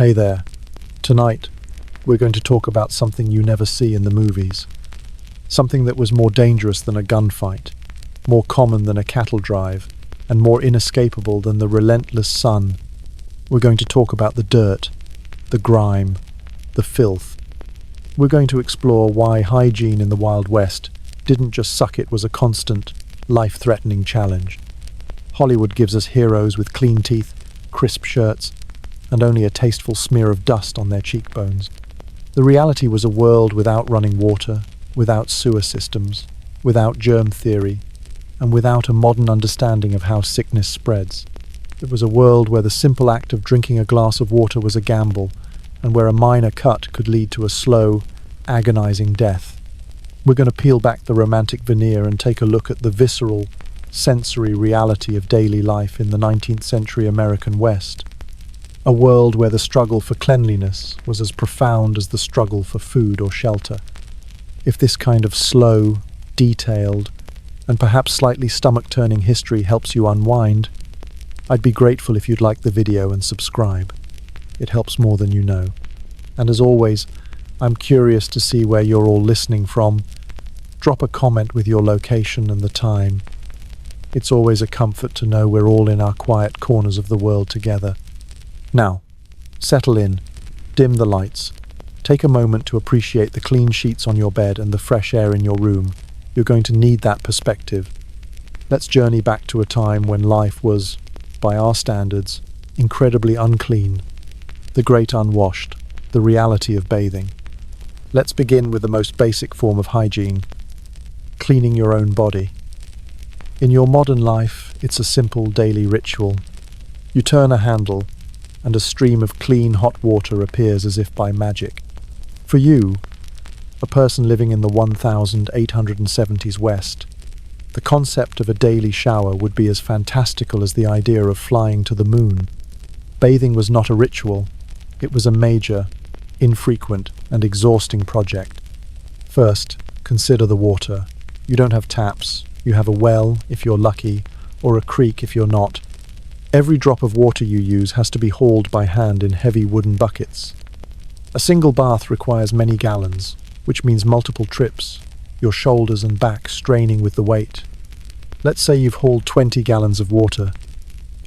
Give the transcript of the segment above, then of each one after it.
Hey there. Tonight, we're going to talk about something you never see in the movies. Something that was more dangerous than a gunfight, more common than a cattle drive, and more inescapable than the relentless sun. We're going to talk about the dirt, the grime, the filth. We're going to explore why hygiene in the Wild West didn't just suck, it was a constant, life-threatening challenge. Hollywood gives us heroes with clean teeth, crisp shirts, and only a tasteful smear of dust on their cheekbones. The reality was a world without running water, without sewer systems, without germ theory, and without a modern understanding of how sickness spreads. It was a world where the simple act of drinking a glass of water was a gamble, and where a minor cut could lead to a slow, agonizing death. We're going to peel back the romantic veneer and take a look at the visceral, sensory reality of daily life in the 19th century American West. A world where the struggle for cleanliness was as profound as the struggle for food or shelter. If this kind of slow, detailed, and perhaps slightly stomach-turning history helps you unwind, I'd be grateful if you'd like the video and subscribe. It helps more than you know. And as always, I'm curious to see where you're all listening from. Drop a comment with your location and the time. It's always a comfort to know we're all in our quiet corners of the world together. Now, settle in, dim the lights, take a moment to appreciate the clean sheets on your bed and the fresh air in your room. You're going to need that perspective. Let's journey back to a time when life was, by our standards, incredibly unclean. The great unwashed, the reality of bathing. Let's begin with the most basic form of hygiene, cleaning your own body. In your modern life, it's a simple daily ritual. You turn a handle, and a stream of clean hot water appears as if by magic. For you, a person living in the 1870s West, the concept of a daily shower would be as fantastical as the idea of flying to the moon. Bathing was not a ritual, it was a major, infrequent, and exhausting project. First, consider the water. You don't have taps. You have a well, if you're lucky, or a creek if you're not. Every drop of water you use has to be hauled by hand in heavy wooden buckets. A single bath requires many gallons, which means multiple trips, your shoulders and back straining with the weight. Let's say you've hauled 20 gallons of water.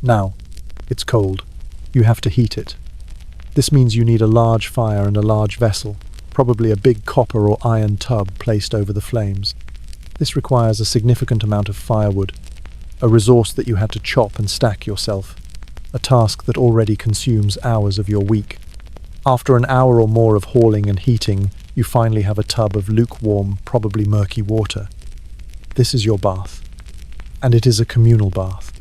Now, it's cold. You have to heat it. This means you need a large fire and a large vessel, probably a big copper or iron tub placed over the flames. This requires a significant amount of firewood, a resource that you had to chop and stack yourself, a task that already consumes hours of your week. After an hour or more of hauling and heating, you finally have a tub of lukewarm, probably murky water. This is your bath, and it is a communal bath.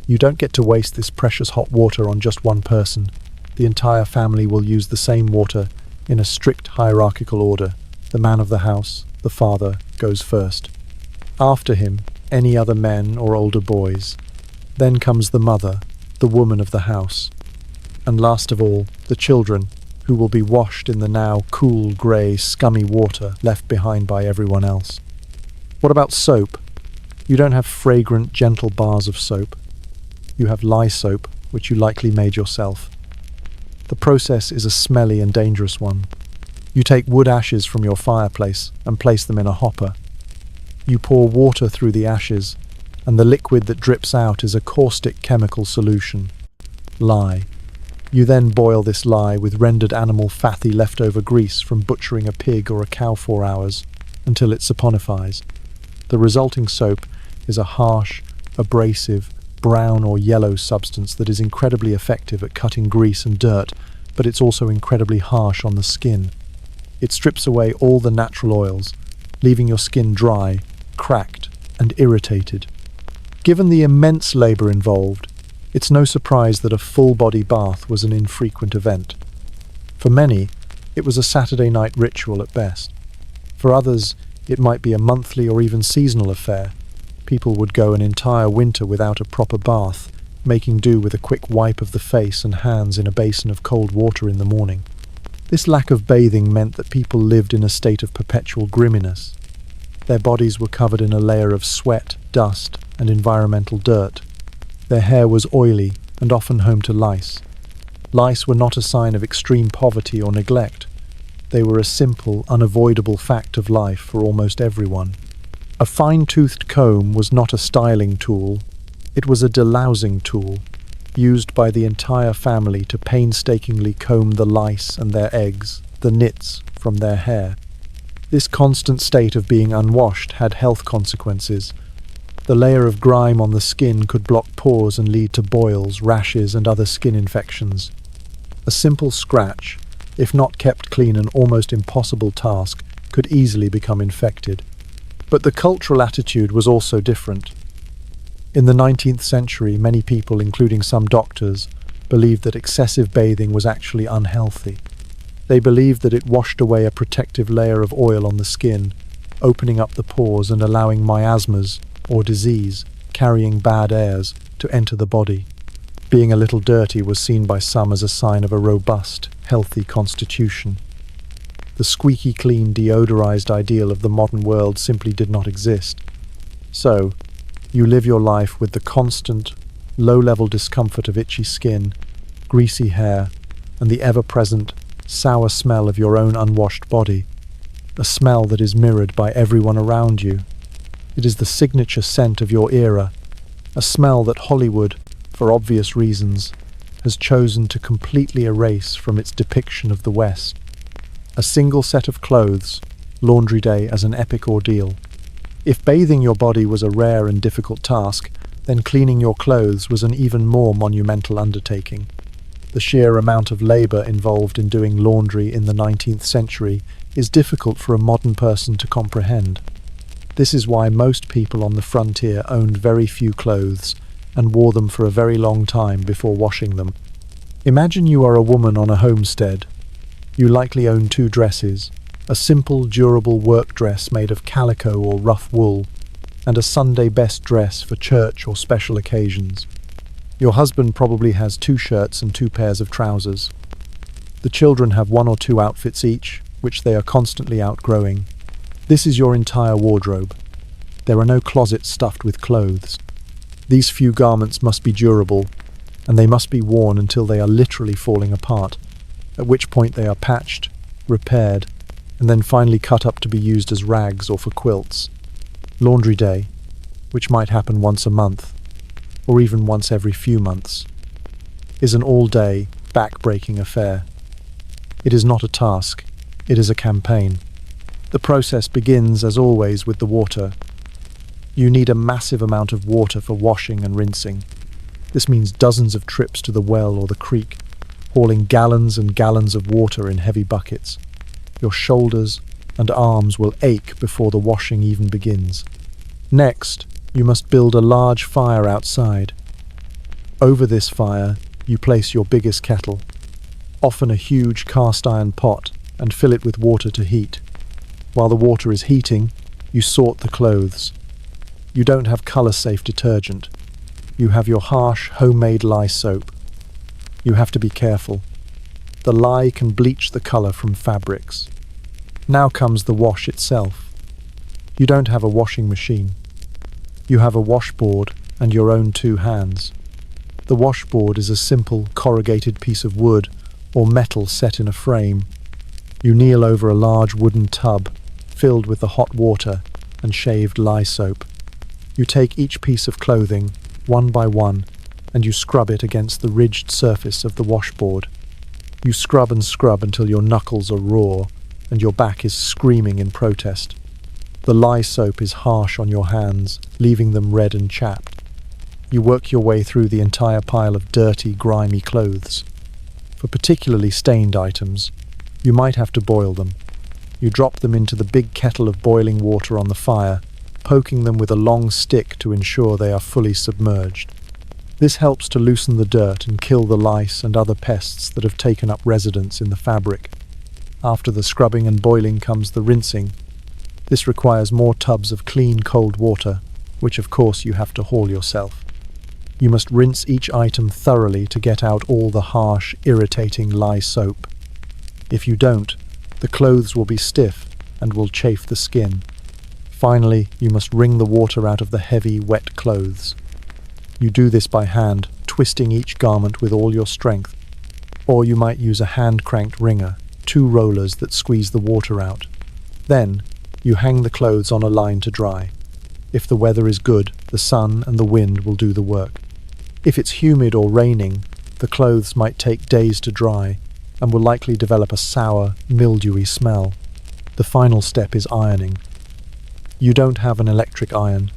You don't get to waste this precious hot water on just one person. The entire family will use the same water in a strict hierarchical order. The man of the house, the father, goes first. After him, any other men or older boys. Then comes the mother, the woman of the house. And last of all, the children, who will be washed in the now cool, grey, scummy water left behind by everyone else. What about soap? You don't have fragrant, gentle bars of soap. You have lye soap, which you likely made yourself. The process is a smelly and dangerous one. You take wood ashes from your fireplace and place them in a hopper. You pour water through the ashes, and the liquid that drips out is a caustic chemical solution, lye. You then boil this lye with rendered animal fatty leftover grease from butchering a pig or a cow 4 hours until it saponifies. The resulting soap is a harsh, abrasive, brown or yellow substance that is incredibly effective at cutting grease and dirt, but it's also incredibly harsh on the skin. It strips away all the natural oils, leaving your skin dry, cracked, and irritated. Given the immense labor involved, it's no surprise that a full-body bath was an infrequent event. For many, it was a Saturday night ritual at best. For others, it might be a monthly or even seasonal affair. People would go an entire winter without a proper bath, making do with a quick wipe of the face and hands in a basin of cold water in the morning. This lack of bathing meant that people lived in a state of perpetual grimminess. Their bodies were covered in a layer of sweat, dust, and environmental dirt. Their hair was oily and often home to lice. Lice were not a sign of extreme poverty or neglect. They were a simple, unavoidable fact of life for almost everyone. A fine-toothed comb was not a styling tool, it was a delousing tool, used by the entire family to painstakingly comb the lice and their eggs, the nits, from their hair. This constant state of being unwashed had health consequences. The layer of grime on the skin could block pores and lead to boils, rashes, and other skin infections. A simple scratch, if not kept clean, an almost impossible task, could easily become infected. But the cultural attitude was also different. In the 19th century, many people, including some doctors, believed that excessive bathing was actually unhealthy. They believed that it washed away a protective layer of oil on the skin, opening up the pores and allowing miasmas, or disease, carrying bad airs, to enter the body. Being a little dirty was seen by some as a sign of a robust, healthy constitution. The squeaky clean, deodorized ideal of the modern world simply did not exist. So, you live your life with the constant, low-level discomfort of itchy skin, greasy hair, and the ever-present, sour smell of your own unwashed body, a smell that is mirrored by everyone around you. It is the signature scent of your era, a smell that Hollywood, for obvious reasons, has chosen to completely erase from its depiction of the West. A single set of clothes, laundry day as an epic ordeal. If bathing your body was a rare and difficult task, then cleaning your clothes was an even more monumental undertaking. The sheer amount of labor involved in doing laundry in the 19th century is difficult for a modern person to comprehend. This is why most people on the frontier owned very few clothes and wore them for a very long time before washing them. Imagine you are a woman on a homestead. You likely own 2 dresses, a simple, durable work dress made of calico or rough wool, and a Sunday best dress for church or special occasions. Your husband probably has 2 shirts and 2 pairs of trousers. The children have 1 or 2 outfits each, which they are constantly outgrowing. This is your entire wardrobe. There are no closets stuffed with clothes. These few garments must be durable, and they must be worn until they are literally falling apart, at which point they are patched, repaired, and then finally cut up to be used as rags or for quilts. Laundry day, which might happen once a month, or even once every few months, is an all-day, back-breaking affair. It is not a task, it is a campaign. The process begins, as always, with the water. You need a massive amount of water for washing and rinsing. This means dozens of trips to the well or the creek, hauling gallons and gallons of water in heavy buckets. Your shoulders and arms will ache before the washing even begins. Next, you must build a large fire outside. Over this fire, you place your biggest kettle, often a huge cast-iron pot, and fill it with water to heat. While the water is heating, you sort the clothes. You don't have color-safe detergent. You have your harsh, homemade lye soap. You have to be careful. The lye can bleach the color from fabrics. Now comes the wash itself. You don't have a washing machine. You have a washboard and your own 2 hands. The washboard is a simple, corrugated piece of wood or metal set in a frame. You kneel over a large wooden tub filled with the hot water and shaved lye soap. You take each piece of clothing, one by one, and you scrub it against the ridged surface of the washboard. You scrub and scrub until your knuckles are raw and your back is screaming in protest. The lye soap is harsh on your hands, leaving them red and chapped. You work your way through the entire pile of dirty, grimy clothes. For particularly stained items, you might have to boil them. You drop them into the big kettle of boiling water on the fire, poking them with a long stick to ensure they are fully submerged. This helps to loosen the dirt and kill the lice and other pests that have taken up residence in the fabric. After the scrubbing and boiling comes the rinsing. This requires more tubs of clean, cold water, which of course you have to haul yourself. You must rinse each item thoroughly to get out all the harsh, irritating lye soap. If you don't, the clothes will be stiff and will chafe the skin. Finally, you must wring the water out of the heavy, wet clothes. You do this by hand, twisting each garment with all your strength. Or you might use a hand-cranked wringer, two rollers that squeeze the water out. Then, you hang the clothes on a line to dry. If the weather is good, the sun and the wind will do the work. If it's humid or raining, the clothes might take days to dry and will likely develop a sour, mildewy smell. The final step is ironing. You don't have an electric iron.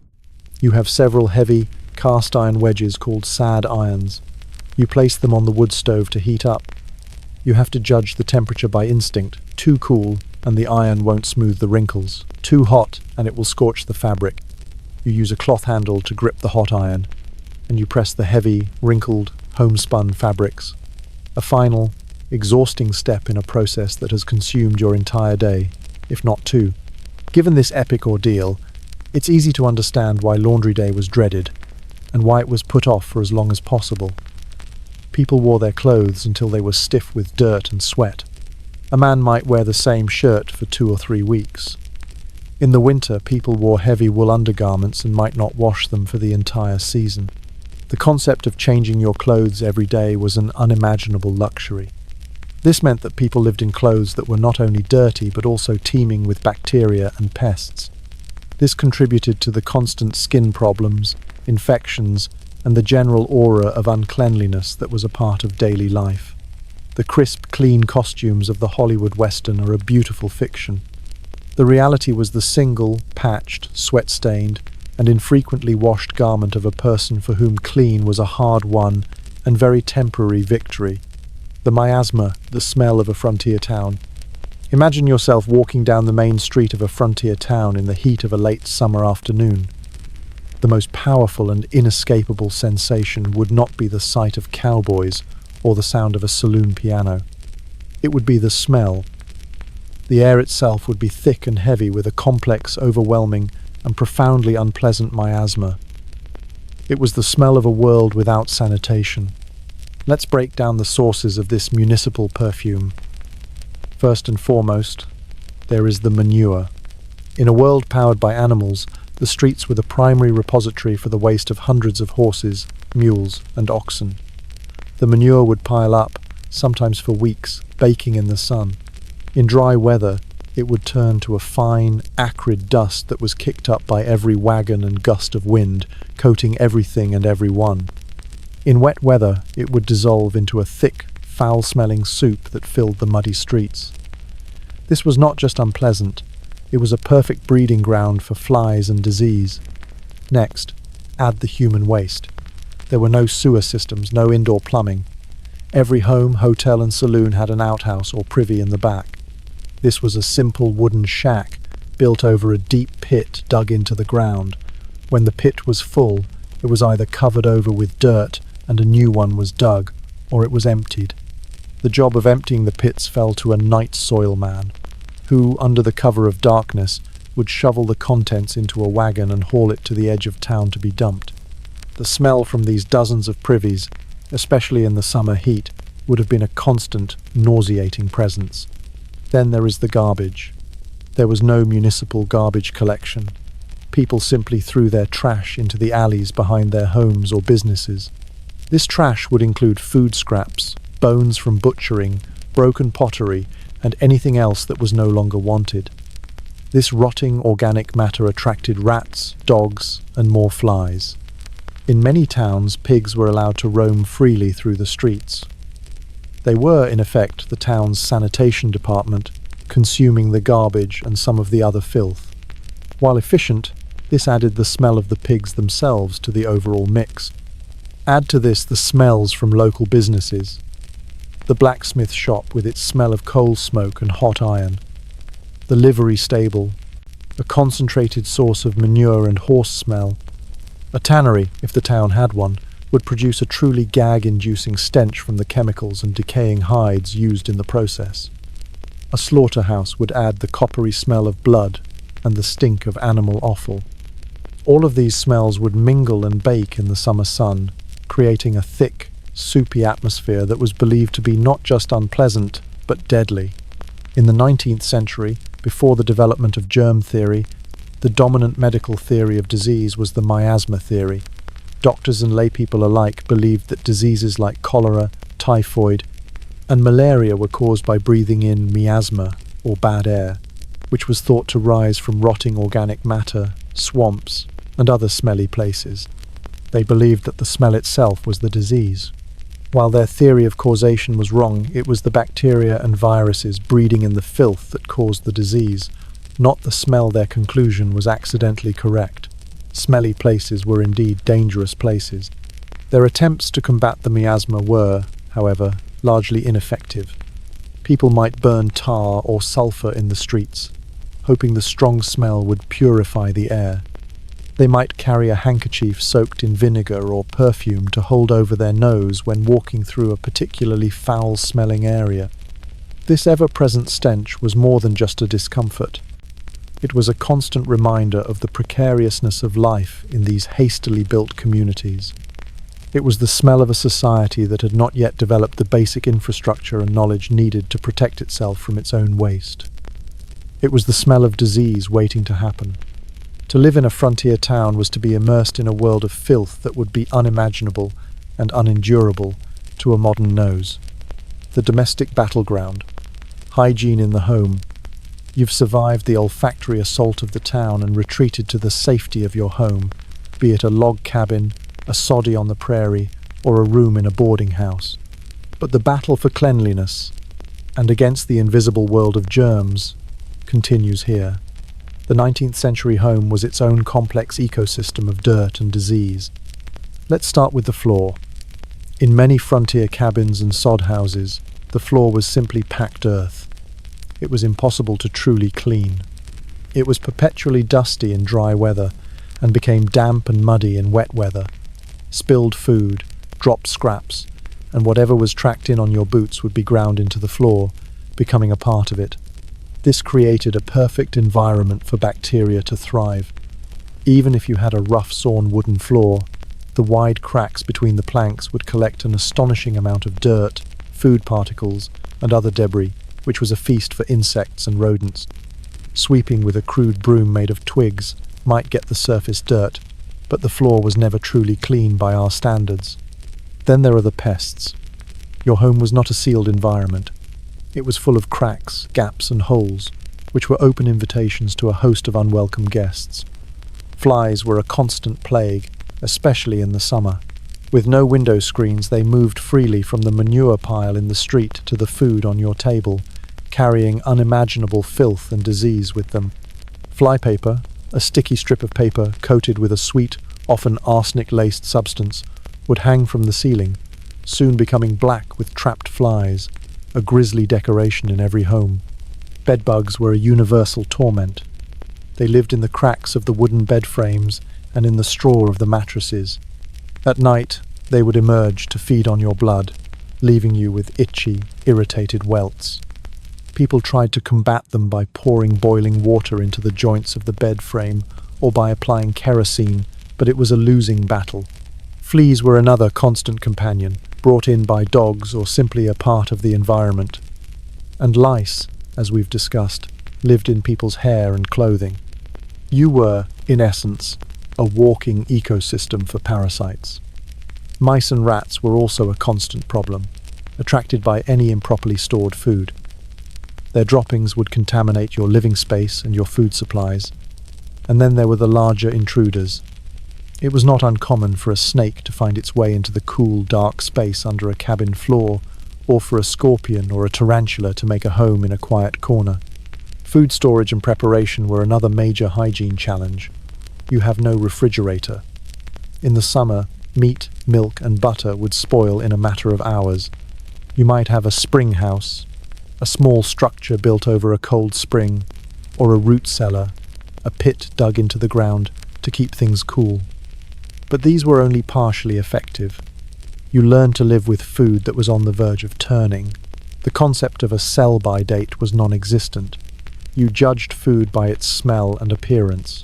You have several heavy, cast iron wedges called sad irons. You place them on the wood stove to heat up. You have to judge the temperature by instinct. Too cool, and the iron won't smooth the wrinkles. Too hot, and it will scorch the fabric. You use a cloth handle to grip the hot iron, and you press the heavy, wrinkled, homespun fabrics. A final, exhausting step in a process that has consumed your entire day, if not two. Given this epic ordeal, it's easy to understand why laundry day was dreaded, and why it was put off for as long as possible. People wore their clothes until they were stiff with dirt and sweat. A man might wear the same shirt for 2 or 3 weeks. In the winter, people wore heavy wool undergarments and might not wash them for the entire season. The concept of changing your clothes every day was an unimaginable luxury. This meant that people lived in clothes that were not only dirty but also teeming with bacteria and pests. This contributed to the constant skin problems, infections, and the general aura of uncleanliness that was a part of daily life. The crisp, clean costumes of the Hollywood Western are a beautiful fiction. The reality was the single, patched, sweat-stained, and infrequently washed garment of a person for whom clean was a hard-won and very temporary victory. The miasma, the smell of a frontier town. Imagine yourself walking down the main street of a frontier town in the heat of a late summer afternoon. The most powerful and inescapable sensation would not be the sight of cowboys or the sound of a saloon piano. It would be the smell. The air itself would be thick and heavy with a complex, overwhelming, and profoundly unpleasant miasma. It was the smell of a world without sanitation. Let's break down the sources of this municipal perfume. First and foremost, there is the manure. In a world powered by animals, the streets were the primary repository for the waste of hundreds of horses, mules, and oxen. The manure would pile up, sometimes for weeks, baking in the sun. In dry weather, it would turn to a fine, acrid dust that was kicked up by every wagon and gust of wind, coating everything and everyone. In wet weather, it would dissolve into a thick, foul-smelling soup that filled the muddy streets. This was not just unpleasant, it was a perfect breeding ground for flies and disease. Next, add the human waste. There were no sewer systems, no indoor plumbing. Every home, hotel and saloon had an outhouse or privy in the back. This was a simple wooden shack built over a deep pit dug into the ground. When the pit was full, it was either covered over with dirt and a new one was dug, or it was emptied. The job of emptying the pits fell to a night soil man, who, under the cover of darkness, would shovel the contents into a wagon and haul it to the edge of town to be dumped. The smell from these dozens of privies, especially in the summer heat, would have been a constant, nauseating presence. Then there is the garbage. There was no municipal garbage collection. People simply threw their trash into the alleys behind their homes or businesses. This trash would include food scraps, bones from butchering, broken pottery, and anything else that was no longer wanted. This rotting organic matter attracted rats, dogs, and more flies. In many towns, pigs were allowed to roam freely through the streets. They were, in effect, the town's sanitation department, consuming the garbage and some of the other filth. While efficient, this added the smell of the pigs themselves to the overall mix. Add to this the smells from local businesses. The blacksmith shop with its smell of coal smoke and hot iron. The livery stable, a concentrated source of manure and horse smell. A tannery, if the town had one, would produce a truly gag-inducing stench from the chemicals and decaying hides used in the process. A slaughterhouse would add the coppery smell of blood and the stink of animal offal. All of these smells would mingle and bake in the summer sun, creating a thick, soupy atmosphere that was believed to be not just unpleasant, but deadly. In the 19th century, before the development of germ theory, the dominant medical theory of disease was the miasma theory. Doctors and laypeople alike believed that diseases like cholera, typhoid, and malaria were caused by breathing in miasma, or bad air, which was thought to rise from rotting organic matter, swamps, and other smelly places. They believed that the smell itself was the disease. While their theory of causation was wrong, it was the bacteria and viruses breeding in the filth that caused the disease, not the smell. Their conclusion was accidentally correct. Smelly places were indeed dangerous places. Their attempts to combat the miasma were, however, largely ineffective. People might burn tar or sulfur in the streets, hoping the strong smell would purify the air. They might carry a handkerchief soaked in vinegar or perfume to hold over their nose when walking through a particularly foul-smelling area. This ever-present stench was more than just a discomfort. It was a constant reminder of the precariousness of life in these hastily built communities. It was the smell of a society that had not yet developed the basic infrastructure and knowledge needed to protect itself from its own waste. It was the smell of disease waiting to happen. To live in a frontier town was to be immersed in a world of filth that would be unimaginable and unendurable to a modern nose. The domestic battleground. Hygiene in the home. You've survived the olfactory assault of the town and retreated to the safety of your home, be it a log cabin, a soddy on the prairie, or a room in a boarding house. But the battle for cleanliness, and against the invisible world of germs, continues here. The 19th century home was its own complex ecosystem of dirt and disease. Let's start with the floor. In many frontier cabins and sod houses, the floor was simply packed earth. It was impossible to truly clean. It was perpetually dusty in dry weather and became damp and muddy in wet weather. Spilled food, dropped scraps, and whatever was tracked in on your boots would be ground into the floor, becoming a part of it. This created a perfect environment for bacteria to thrive. Even if you had a rough sawn wooden floor, the wide cracks between the planks would collect an astonishing amount of dirt, food particles, and other debris, which was a feast for insects and rodents. Sweeping with a crude broom made of twigs might get the surface dirt, but the floor was never truly clean by our standards. Then there are the pests. Your home was not a sealed environment. It was full of cracks, gaps, and holes, which were open invitations to a host of unwelcome guests. Flies were a constant plague, especially in the summer. With no window screens, they moved freely from the manure pile in the street to the food on your table, carrying unimaginable filth and disease with them. Flypaper, a sticky strip of paper coated with a sweet, often arsenic-laced substance, would hang from the ceiling, soon becoming black with trapped flies, a grisly decoration in every home. Bedbugs were a universal torment. They lived in the cracks of the wooden bed frames and in the straw of the mattresses. At night, they would emerge to feed on your blood, leaving you with itchy, irritated welts. People tried to combat them by pouring boiling water into the joints of the bed frame or by applying kerosene, but it was a losing battle. Fleas were another constant companion, brought in by dogs or simply a part of the environment. And lice, as we've discussed, lived in people's hair and clothing. You were, in essence, a walking ecosystem for parasites. Mice and rats were also a constant problem, attracted by any improperly stored food. Their droppings would contaminate your living space and your food supplies. And then there were the larger intruders. It was not uncommon for a snake to find its way into the cool, dark space under a cabin floor, or for a scorpion or a tarantula to make a home in a quiet corner. Food storage and preparation were another major hygiene challenge. You have no refrigerator. In the summer, meat, milk, and butter would spoil in a matter of hours. You might have a spring house, a small structure built over a cold spring, or a root cellar, a pit dug into the ground to keep things cool. But these were only partially effective. You learned to live with food that was on the verge of turning. The concept of a sell-by date was non-existent. You judged food by its smell and appearance.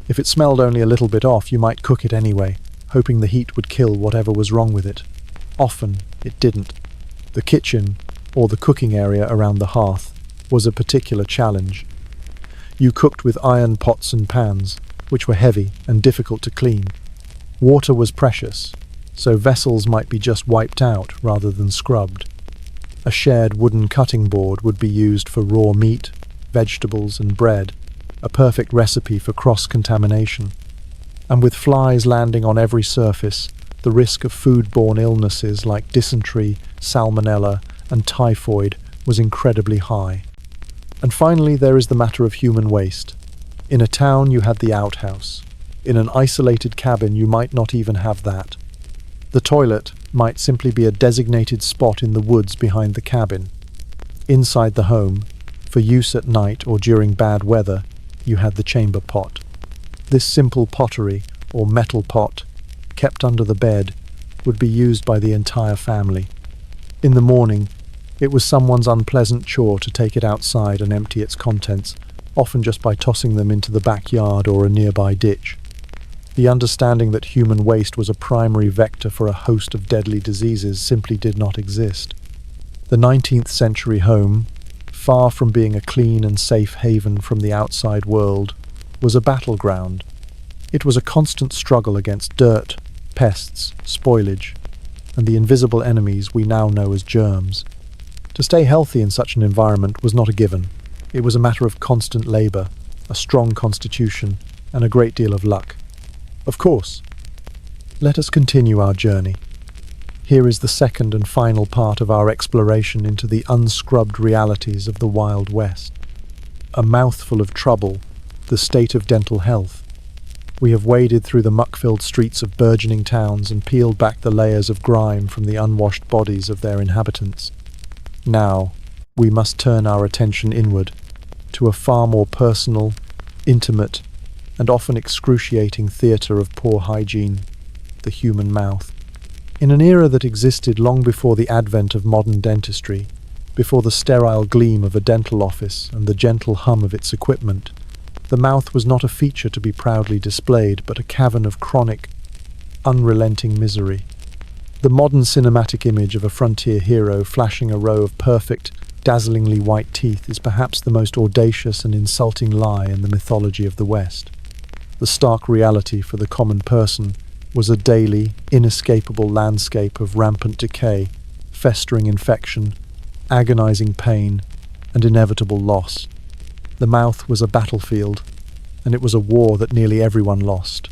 If it smelled only a little bit off, you might cook it anyway, hoping the heat would kill whatever was wrong with it. Often, it didn't. The kitchen, or the cooking area around the hearth, was a particular challenge. You cooked with iron pots and pans, which were heavy and difficult to clean. Water was precious, so vessels might be just wiped out rather than scrubbed. A shared wooden cutting board would be used for raw meat, vegetables, and bread, a perfect recipe for cross-contamination. And with flies landing on every surface, the risk of foodborne illnesses like dysentery, salmonella, and typhoid was incredibly high. And finally, there is the matter of human waste. In a town, you had the outhouse. In an isolated cabin, you might not even have that. The toilet might simply be a designated spot in the woods behind the cabin. Inside the home, for use at night or during bad weather, you had the chamber pot. This simple pottery, or metal pot, kept under the bed, would be used by the entire family. In the morning, it was someone's unpleasant chore to take it outside and empty its contents, often just by tossing them into the backyard or a nearby ditch. The understanding that human waste was a primary vector for a host of deadly diseases simply did not exist. The 19th century home, far from being a clean and safe haven from the outside world, was a battleground. It was a constant struggle against dirt, pests, spoilage, and the invisible enemies we now know as germs. To stay healthy in such an environment was not a given. It was a matter of constant labor, a strong constitution, and a great deal of luck. Of course. Let us continue our journey. Here is the second and final part of our exploration into the unscrubbed realities of the Wild West. A mouthful of trouble, the state of dental health. We have waded through the muck-filled streets of burgeoning towns and peeled back the layers of grime from the unwashed bodies of their inhabitants. Now, we must turn our attention inward, to a far more personal, intimate, and often excruciating theatre of poor hygiene, the human mouth. In an era that existed long before the advent of modern dentistry, before the sterile gleam of a dental office and the gentle hum of its equipment, the mouth was not a feature to be proudly displayed, but a cavern of chronic, unrelenting misery. The modern cinematic image of a frontier hero flashing a row of perfect, dazzlingly white teeth is perhaps the most audacious and insulting lie in the mythology of the West. The stark reality for the common person was a daily, inescapable landscape of rampant decay, festering infection, agonizing pain, and inevitable loss. The mouth was a battlefield, and it was a war that nearly everyone lost.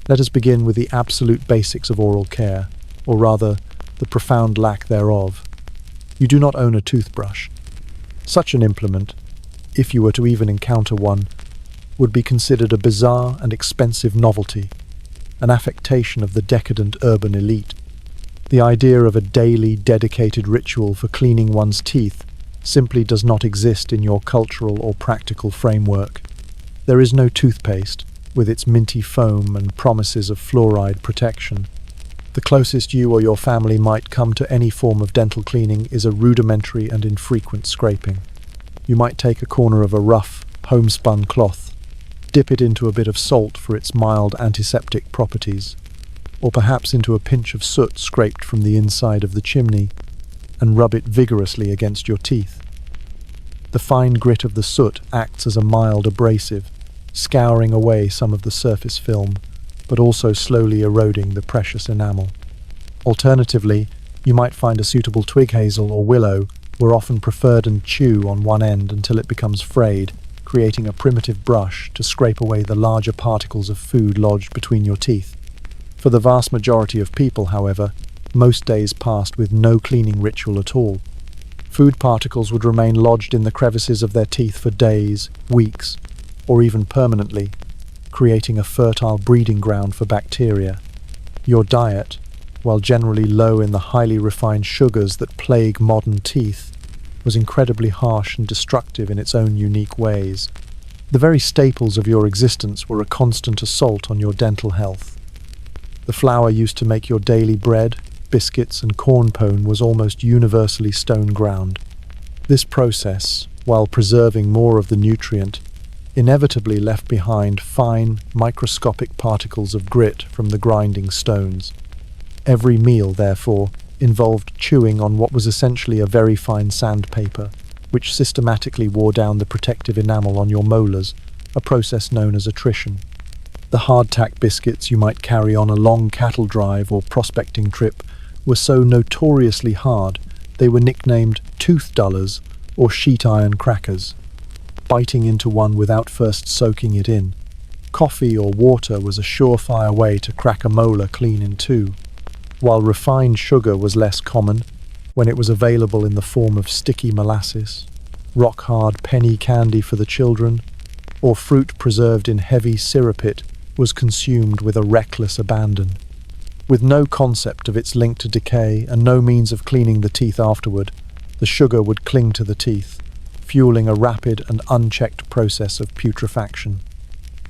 Let us begin with the absolute basics of oral care, or rather, the profound lack thereof. You do not own a toothbrush. Such an implement, if you were to even encounter one, would be considered a bizarre and expensive novelty, an affectation of the decadent urban elite. The idea of a daily, dedicated ritual for cleaning one's teeth simply does not exist in your cultural or practical framework. There is no toothpaste, with its minty foam and promises of fluoride protection. The closest you or your family might come to any form of dental cleaning is a rudimentary and infrequent scraping. You might take a corner of a rough, homespun cloth, dip it into a bit of salt for its mild antiseptic properties, or perhaps into a pinch of soot scraped from the inside of the chimney, and rub it vigorously against your teeth. The fine grit of the soot acts as a mild abrasive, scouring away some of the surface film, but also slowly eroding the precious enamel. Alternatively, you might find a suitable twig hazel or willow were often preferred and chew on one end until it becomes frayed, creating a primitive brush to scrape away the larger particles of food lodged between your teeth. For the vast majority of people, however, most days passed with no cleaning ritual at all. Food particles would remain lodged in the crevices of their teeth for days, weeks, or even permanently, creating a fertile breeding ground for bacteria. Your diet, while generally low in the highly refined sugars that plague modern teeth, was incredibly harsh and destructive in its own unique ways. The very staples of your existence were a constant assault on your dental health. The flour used to make your daily bread, biscuits, and corn pone was almost universally stone ground. This process, while preserving more of the nutrient, inevitably left behind fine, microscopic particles of grit from the grinding stones. Every meal, therefore, involved chewing on what was essentially a very fine sandpaper, which systematically wore down the protective enamel on your molars, a process known as attrition. The hardtack biscuits you might carry on a long cattle drive or prospecting trip were so notoriously hard They were nicknamed tooth dullers or sheet iron crackers, biting into one without first soaking it in. Coffee or water was a surefire way to crack a molar clean in two, while refined sugar was less common when it was available in the form of sticky molasses, rock-hard penny candy for the children, or fruit preserved in heavy syrupit was consumed with a reckless abandon. With no concept of its link to decay and no means of cleaning the teeth afterward, the sugar would cling to the teeth, fueling a rapid and unchecked process of putrefaction.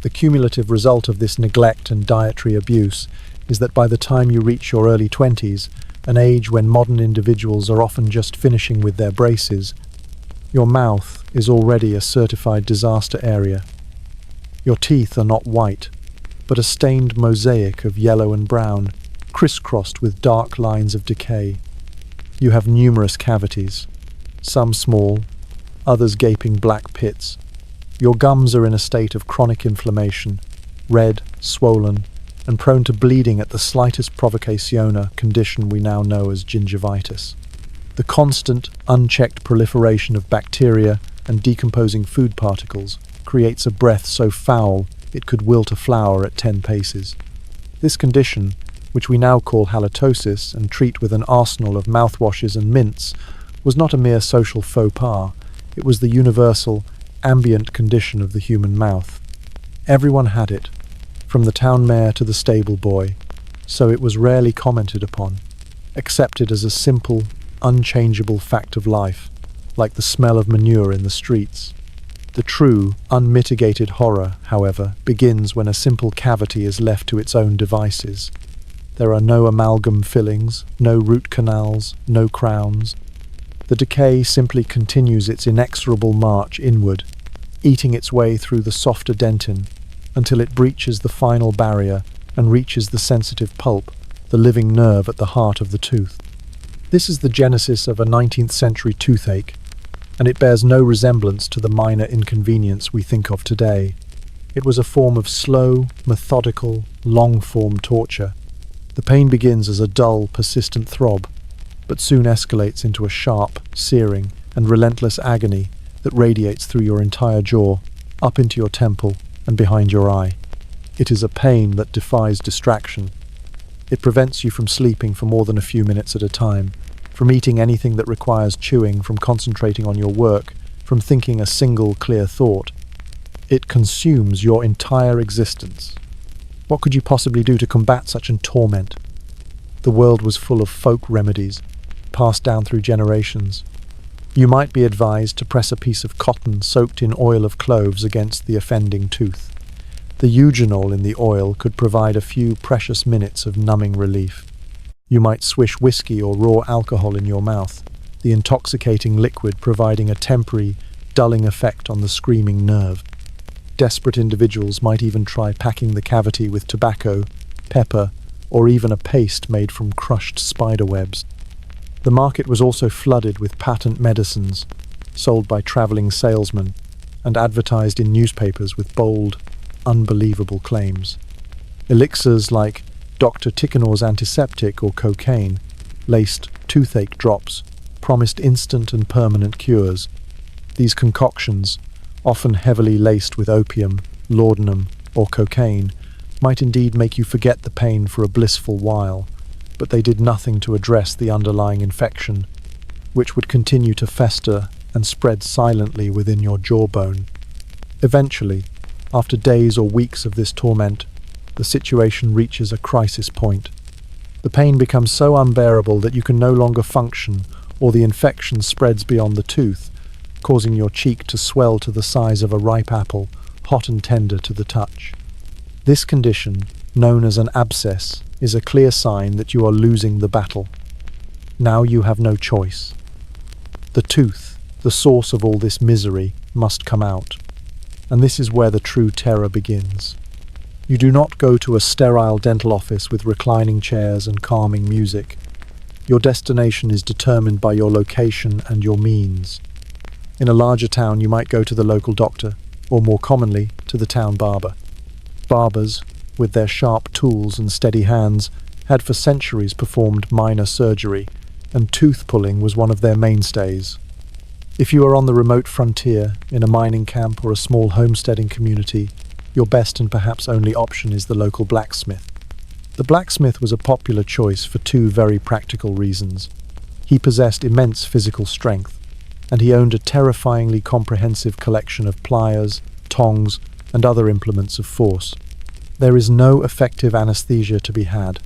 The cumulative result of this neglect and dietary abuse is that by the time you reach your early 20s, an age when modern individuals are often just finishing with their braces, your mouth is already a certified disaster area. Your teeth are not white, but a stained mosaic of yellow and brown, crisscrossed with dark lines of decay. You have numerous cavities, some small, others gaping black pits. Your gums are in a state of chronic inflammation, red, swollen, and prone to bleeding at the slightest provocation, a condition we now know as gingivitis. The constant, unchecked proliferation of bacteria and decomposing food particles creates a breath so foul it could wilt a flower at 10 paces. This condition, which we now call halitosis and treat with an arsenal of mouthwashes and mints, was not a mere social faux pas. It was the universal, ambient condition of the human mouth. Everyone had it, from the town mayor to the stable boy, so it was rarely commented upon, accepted as a simple, unchangeable fact of life, like the smell of manure in the streets. The true, unmitigated horror, however, begins when a simple cavity is left to its own devices. There are no amalgam fillings, no root canals, no crowns. The decay simply continues its inexorable march inward, eating its way through the softer dentin until it breaches the final barrier and reaches the sensitive pulp, the living nerve at the heart of the tooth. This is the genesis of a 19th century toothache, and it bears no resemblance to the minor inconvenience we think of today. It was a form of slow, methodical, long-form torture. The pain begins as a dull, persistent throb, but soon escalates into a sharp, searing, and relentless agony that radiates through your entire jaw, up into your temple, and behind your eye. It is a pain that defies distraction. It prevents you from sleeping for more than a few minutes at a time, from eating anything that requires chewing, from concentrating on your work, from thinking a single clear thought. It consumes your entire existence. What could you possibly do to combat such a torment? The world was full of folk remedies, passed down through generations. You might be advised to press a piece of cotton soaked in oil of cloves against the offending tooth. The eugenol in the oil could provide a few precious minutes of numbing relief. You might swish whiskey or raw alcohol in your mouth, the intoxicating liquid providing a temporary, dulling effect on the screaming nerve. Desperate individuals might even try packing the cavity with tobacco, pepper, or even a paste made from crushed spider webs. The market was also flooded with patent medicines, sold by traveling salesmen, and advertised in newspapers with bold, unbelievable claims. Elixirs like Dr. Tichenor's antiseptic or cocaine, laced toothache drops, promised instant and permanent cures. These concoctions, often heavily laced with opium, laudanum, or cocaine, might indeed make you forget the pain for a blissful while, but they did nothing to address the underlying infection, which would continue to fester and spread silently within your jawbone. Eventually, after days or weeks of this torment, the situation reaches a crisis point. The pain becomes so unbearable that you can no longer function, or the infection spreads beyond the tooth, causing your cheek to swell to the size of a ripe apple, hot and tender to the touch. This condition, known as an abscess, is a clear sign that you are losing the battle. Now you have no choice. The tooth, the source of all this misery, must come out. And this is where the true terror begins. You do not go to a sterile dental office with reclining chairs and calming music. Your destination is determined by your location and your means. In a larger town, you might go to the local doctor, or more commonly, to the town barber. Barbers, with their sharp tools and steady hands, had for centuries performed minor surgery and tooth pulling was one of their mainstays. If you are on the remote frontier, in a mining camp or a small homesteading community, your best and perhaps only option is the local blacksmith. The blacksmith was a popular choice for two very practical reasons. He possessed immense physical strength, and he owned a terrifyingly comprehensive collection of pliers, tongs, and other implements of force. There is no effective anesthesia to be had.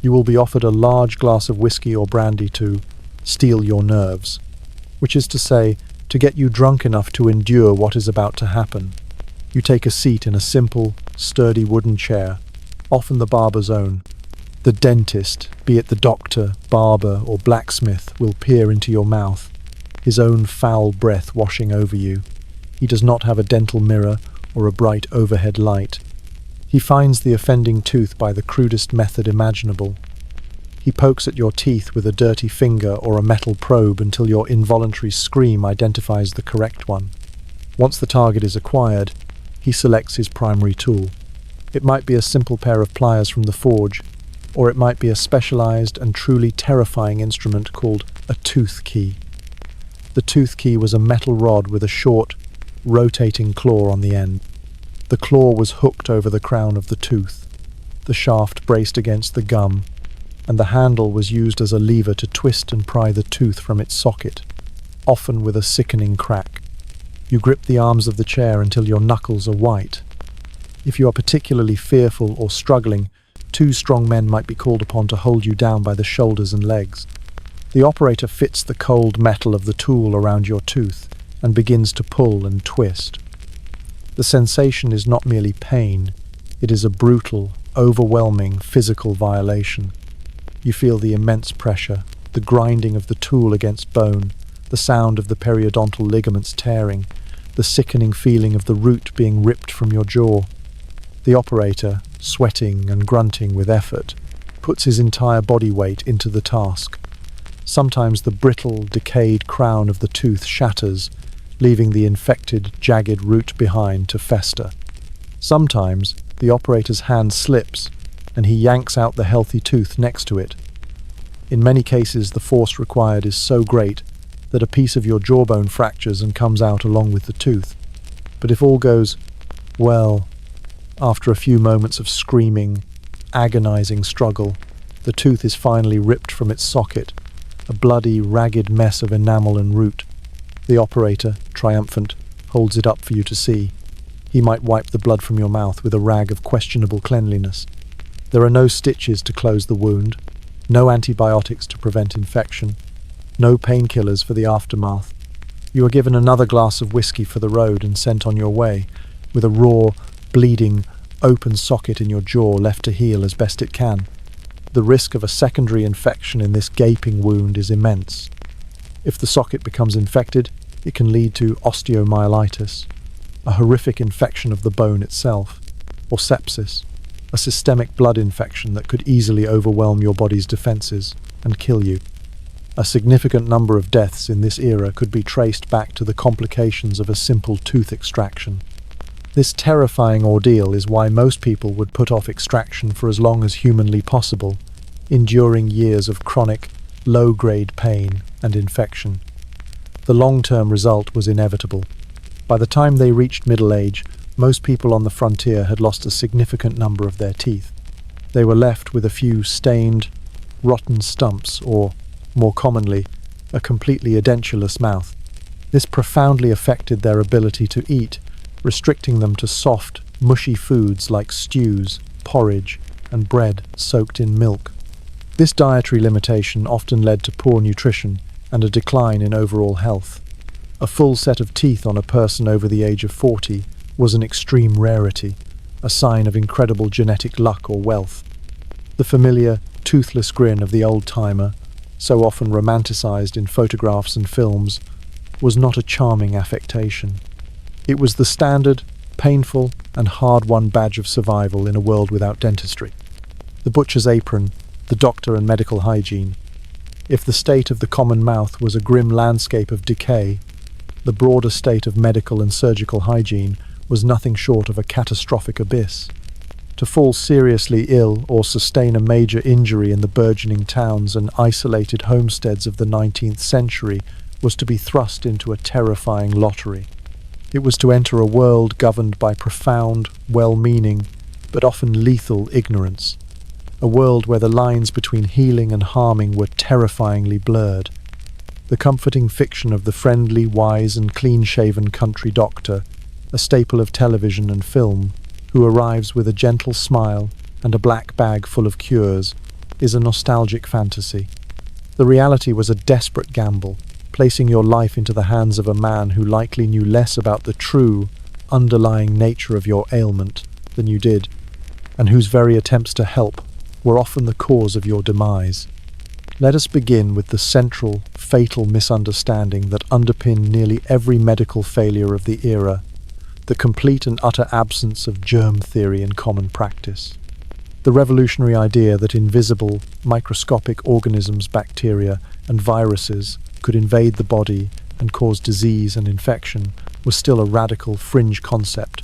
You will be offered a large glass of whiskey or brandy to steel your nerves, which is to say, to get you drunk enough to endure what is about to happen. You take a seat in a simple, sturdy wooden chair, often the barber's own. The dentist, be it the doctor, barber, or blacksmith, will peer into your mouth, his own foul breath washing over you. He does not have a dental mirror or a bright overhead light. He finds the offending tooth by the crudest method imaginable. He pokes at your teeth with a dirty finger or a metal probe until your involuntary scream identifies the correct one. Once the target is acquired, he selects his primary tool. It might be a simple pair of pliers from the forge, or it might be a specialized and truly terrifying instrument called a tooth key. The tooth key was a metal rod with a short, rotating claw on the end. The claw was hooked over the crown of the tooth, the shaft braced against the gum, and the handle was used as a lever to twist and pry the tooth from its socket, often with a sickening crack. You grip the arms of the chair until your knuckles are white. If you are particularly fearful or struggling, two strong men might be called upon to hold you down by the shoulders and legs. The operator fits the cold metal of the tool around your tooth and begins to pull and twist. The sensation is not merely pain, it is a brutal, overwhelming physical violation. You feel the immense pressure, the grinding of the tool against bone, the sound of the periodontal ligaments tearing, the sickening feeling of the root being ripped from your jaw. The operator, sweating and grunting with effort, puts his entire body weight into the task. Sometimes the brittle, decayed crown of the tooth shatters, leaving the infected, jagged root behind to fester. Sometimes the operator's hand slips, and he yanks out the healthy tooth next to it. In many cases, the force required is so great that a piece of your jawbone fractures and comes out along with the tooth. But if all goes well, after a few moments of screaming, agonizing struggle, the tooth is finally ripped from its socket, a bloody, ragged mess of enamel and root. The operator, triumphant, holds it up for you to see. He might wipe the blood from your mouth with a rag of questionable cleanliness. There are no stitches to close the wound, no antibiotics to prevent infection, no painkillers for the aftermath. You are given another glass of whiskey for the road and sent on your way, with a raw, bleeding, open socket in your jaw left to heal as best it can. The risk of a secondary infection in this gaping wound is immense. If the socket becomes infected, it can lead to osteomyelitis, a horrific infection of the bone itself, or sepsis, a systemic blood infection that could easily overwhelm your body's defenses and kill you. A significant number of deaths in this era could be traced back to the complications of a simple tooth extraction. This terrifying ordeal is why most people would put off extraction for as long as humanly possible, enduring years of chronic, low-grade pain and infection. The long-term result was inevitable. By the time they reached middle age, most people on the frontier had lost a significant number of their teeth. They were left with a few stained, rotten stumps or, more commonly, a completely edentulous mouth. This profoundly affected their ability to eat, restricting them to soft, mushy foods like stews, porridge, and bread soaked in milk. This dietary limitation often led to poor nutrition and a decline in overall health. A full set of teeth on a person over the age of 40 was an extreme rarity, a sign of incredible genetic luck or wealth. The familiar, toothless grin of the old-timer, so often romanticized in photographs and films, was not a charming affectation. It was the standard, painful, and hard-won badge of survival in a world without dentistry. The butcher's apron, the doctor and medical hygiene. If the state of the common mouth was a grim landscape of decay, the broader state of medical and surgical hygiene was nothing short of a catastrophic abyss. To fall seriously ill or sustain a major injury in the burgeoning towns and isolated homesteads of the 19th century was to be thrust into a terrifying lottery. It was to enter a world governed by profound, well-meaning, but often lethal ignorance. A world where the lines between healing and harming were terrifyingly blurred. The comforting fiction of the friendly, wise and clean-shaven country doctor, a staple of television and film, who arrives with a gentle smile and a black bag full of cures, is a nostalgic fantasy. The reality was a desperate gamble, placing your life into the hands of a man who likely knew less about the true, underlying nature of your ailment than you did, and whose very attempts to help were often the cause of your demise. Let us begin with the central, fatal misunderstanding that underpinned nearly every medical failure of the era: the complete and utter absence of germ theory in common practice. The revolutionary idea that invisible, microscopic organisms, bacteria, and viruses could invade the body and cause disease and infection was still a radical, fringe concept,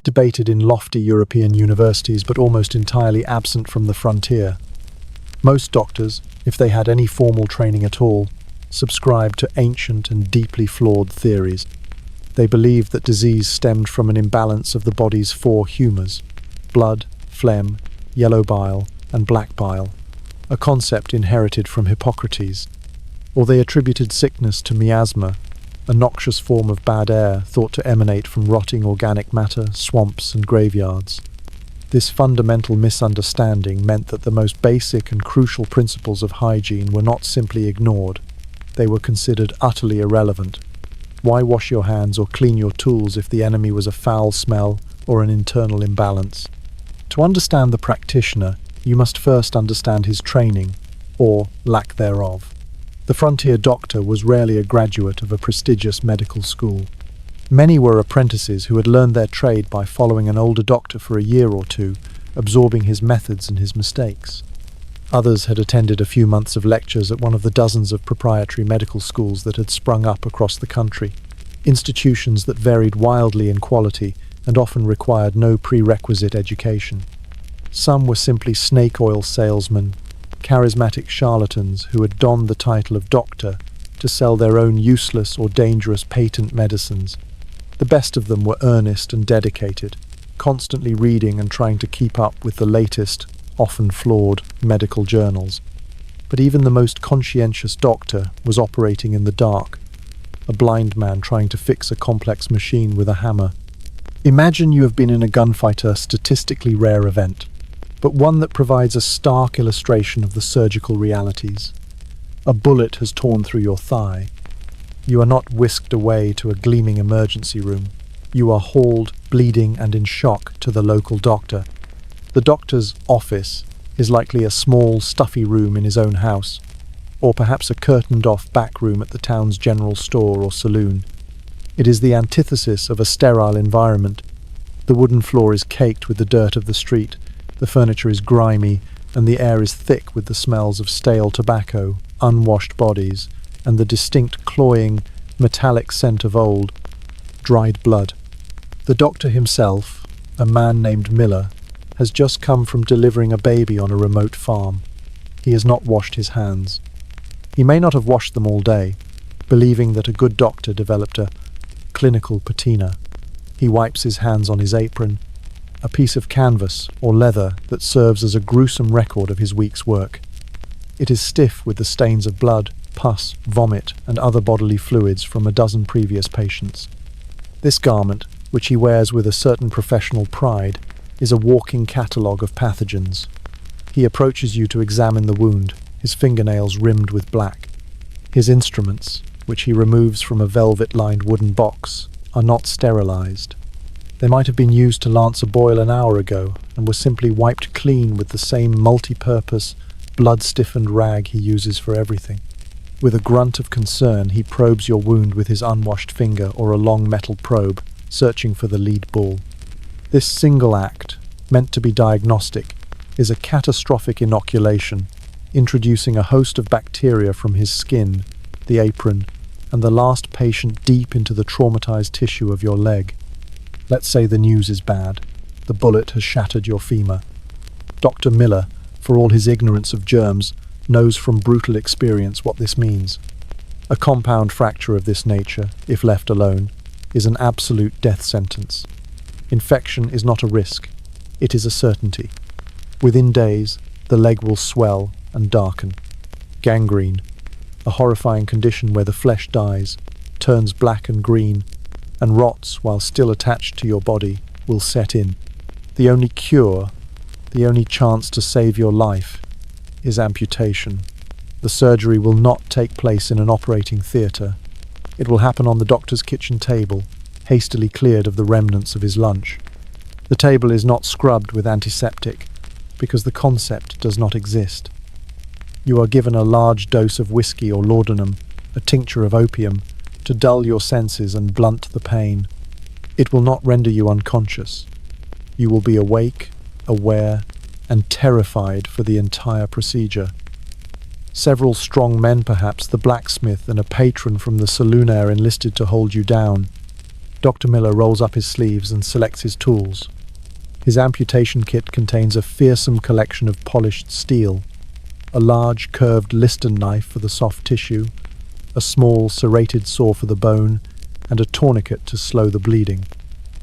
debated in lofty European universities but almost entirely absent from the frontier. Most doctors, if they had any formal training at all, subscribed to ancient and deeply flawed theories. They believed that disease stemmed from an imbalance of the body's four humours: blood, phlegm, yellow bile, and black bile, a concept inherited from Hippocrates. Or they attributed sickness to miasma, a noxious form of bad air thought to emanate from rotting organic matter, swamps, and graveyards. This fundamental misunderstanding meant that the most basic and crucial principles of hygiene were not simply ignored, they were considered utterly irrelevant. Why wash your hands or clean your tools if the enemy was a foul smell or an internal imbalance? To understand the practitioner, you must first understand his training, or lack thereof. The frontier doctor was rarely a graduate of a prestigious medical school. Many were apprentices who had learned their trade by following an older doctor for a year or two, absorbing his methods and his mistakes. Others had attended a few months of lectures at one of the dozens of proprietary medical schools that had sprung up across the country, institutions that varied wildly in quality and often required no prerequisite education. Some were simply snake oil salesmen, charismatic charlatans who had donned the title of doctor to sell their own useless or dangerous patent medicines. The best of them were earnest and dedicated, constantly reading and trying to keep up with the latest, often flawed, medical journals. But even the most conscientious doctor was operating in the dark, a blind man trying to fix a complex machine with a hammer. Imagine you have been in a gunfight, a statistically rare event, but one that provides a stark illustration of the surgical realities. A bullet has torn through your thigh. You are not whisked away to a gleaming emergency room. You are hauled, bleeding and in shock, to the local doctor. The doctor's office is likely a small, stuffy room in his own house, or perhaps a curtained-off back room at the town's general store or saloon. It is the antithesis of a sterile environment. The wooden floor is caked with the dirt of the street, the furniture is grimy, and the air is thick with the smells of stale tobacco, unwashed bodies, and the distinct cloying, metallic scent of old, dried blood. The doctor himself, a man named Miller, has just come from delivering a baby on a remote farm. He has not washed his hands. He may not have washed them all day, believing that a good doctor developed a clinical patina. He wipes his hands on his apron, a piece of canvas or leather that serves as a gruesome record of his week's work. It is stiff with the stains of blood, pus, vomit, and other bodily fluids from a dozen previous patients. This garment, which he wears with a certain professional pride, is a walking catalogue of pathogens. He approaches you to examine the wound, his fingernails rimmed with black. His instruments, which he removes from a velvet-lined wooden box, are not sterilized. They might have been used to lance a boil an hour ago and were simply wiped clean with the same multi-purpose, blood-stiffened rag he uses for everything. With a grunt of concern, he probes your wound with his unwashed finger or a long metal probe, searching for the lead ball. This single act, meant to be diagnostic, is a catastrophic inoculation, introducing a host of bacteria from his skin, the apron, and the last patient deep into the traumatized tissue of your leg. Let's say the news is bad. The bullet has shattered your femur. Dr. Miller, for all his ignorance of germs, knows from brutal experience what this means. A compound fracture of this nature, if left alone, is an absolute death sentence. Infection is not a risk, it is a certainty. Within days, the leg will swell and darken. Gangrene, a horrifying condition where the flesh dies, turns black and green, and rots while still attached to your body, will set in. The only cure, the only chance to save your life, is amputation. The surgery will not take place in an operating theatre. It will happen on the doctor's kitchen table, hastily cleared of the remnants of his lunch. The table is not scrubbed with antiseptic, because the concept does not exist. You are given a large dose of whiskey or laudanum, a tincture of opium, to dull your senses and blunt the pain. It will not render you unconscious. You will be awake, aware, and terrified for the entire procedure. Several strong men, perhaps the blacksmith and a patron from the saloon, are enlisted to hold you down. Dr. Miller rolls up his sleeves and selects his tools. His amputation kit contains a fearsome collection of polished steel, a large curved Liston knife for the soft tissue, a small serrated saw for the bone, and a tourniquet to slow the bleeding.